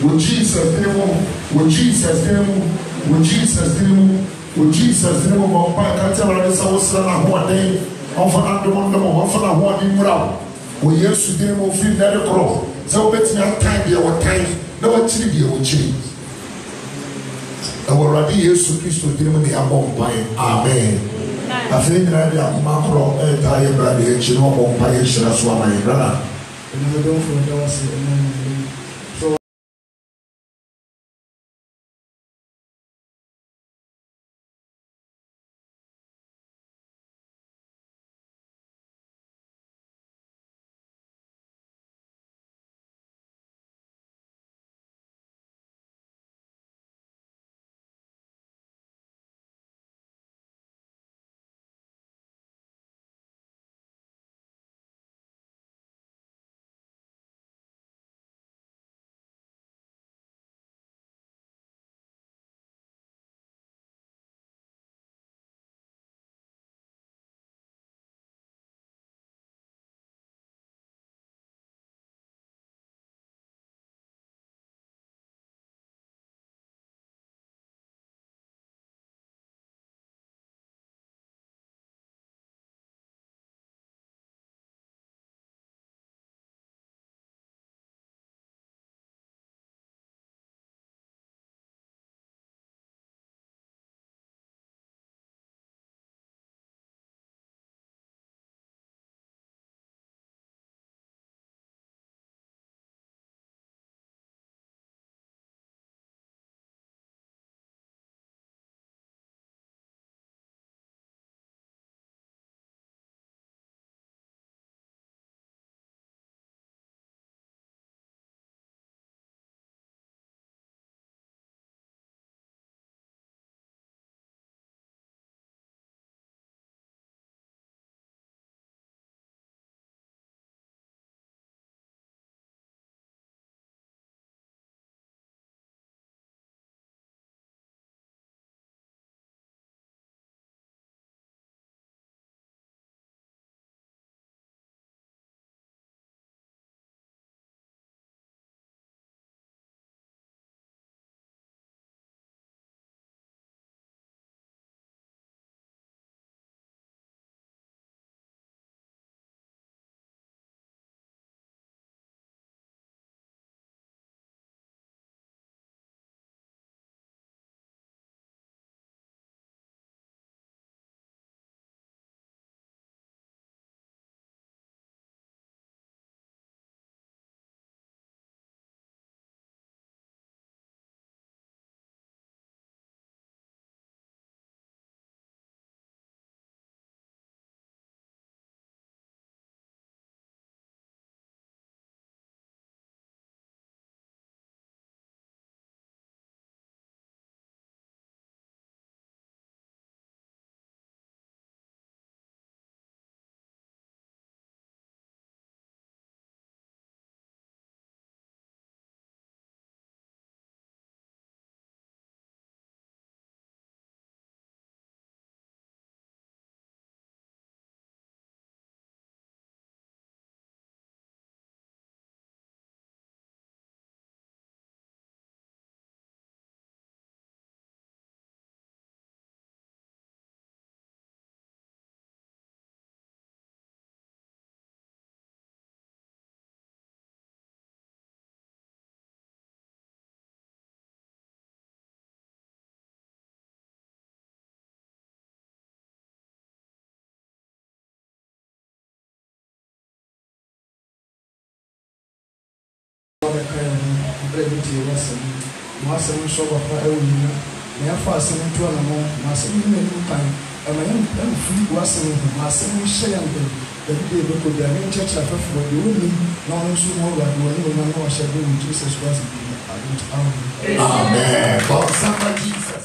With Jesus demo. With Jesus demo. With Jesus demo. With Jesus demo. Bombay, can't tell us how to run one day. Often under one number, often a one in round. We used to demo feel that across. So let's not time be our time. No one to be our change. Our Rabbi Jesus Christ will give me a bomb by Amen. I think that I am macro and I am ready to know bomb by Shaswama, brother. And I don't know. brɛ bi tie wasɛm na wasɛm nso wɔfa ɛwɔ nyina na yɛfa asɛm nto anamɔ na asɛm no n'anim kan ɛma yɛmfiri wasɛm ho na asɛm no hyɛ yɛn bɛn baabi de ɛbɛkɔ bi a ne nkyɛkyerɛ afɛfoɔ deɛ wɔnim na ɔno nso mu awurade wɔ ne wɔnya na wɔhyɛ bɛ wɔ Jesus Christ. Amen. God, Jesus.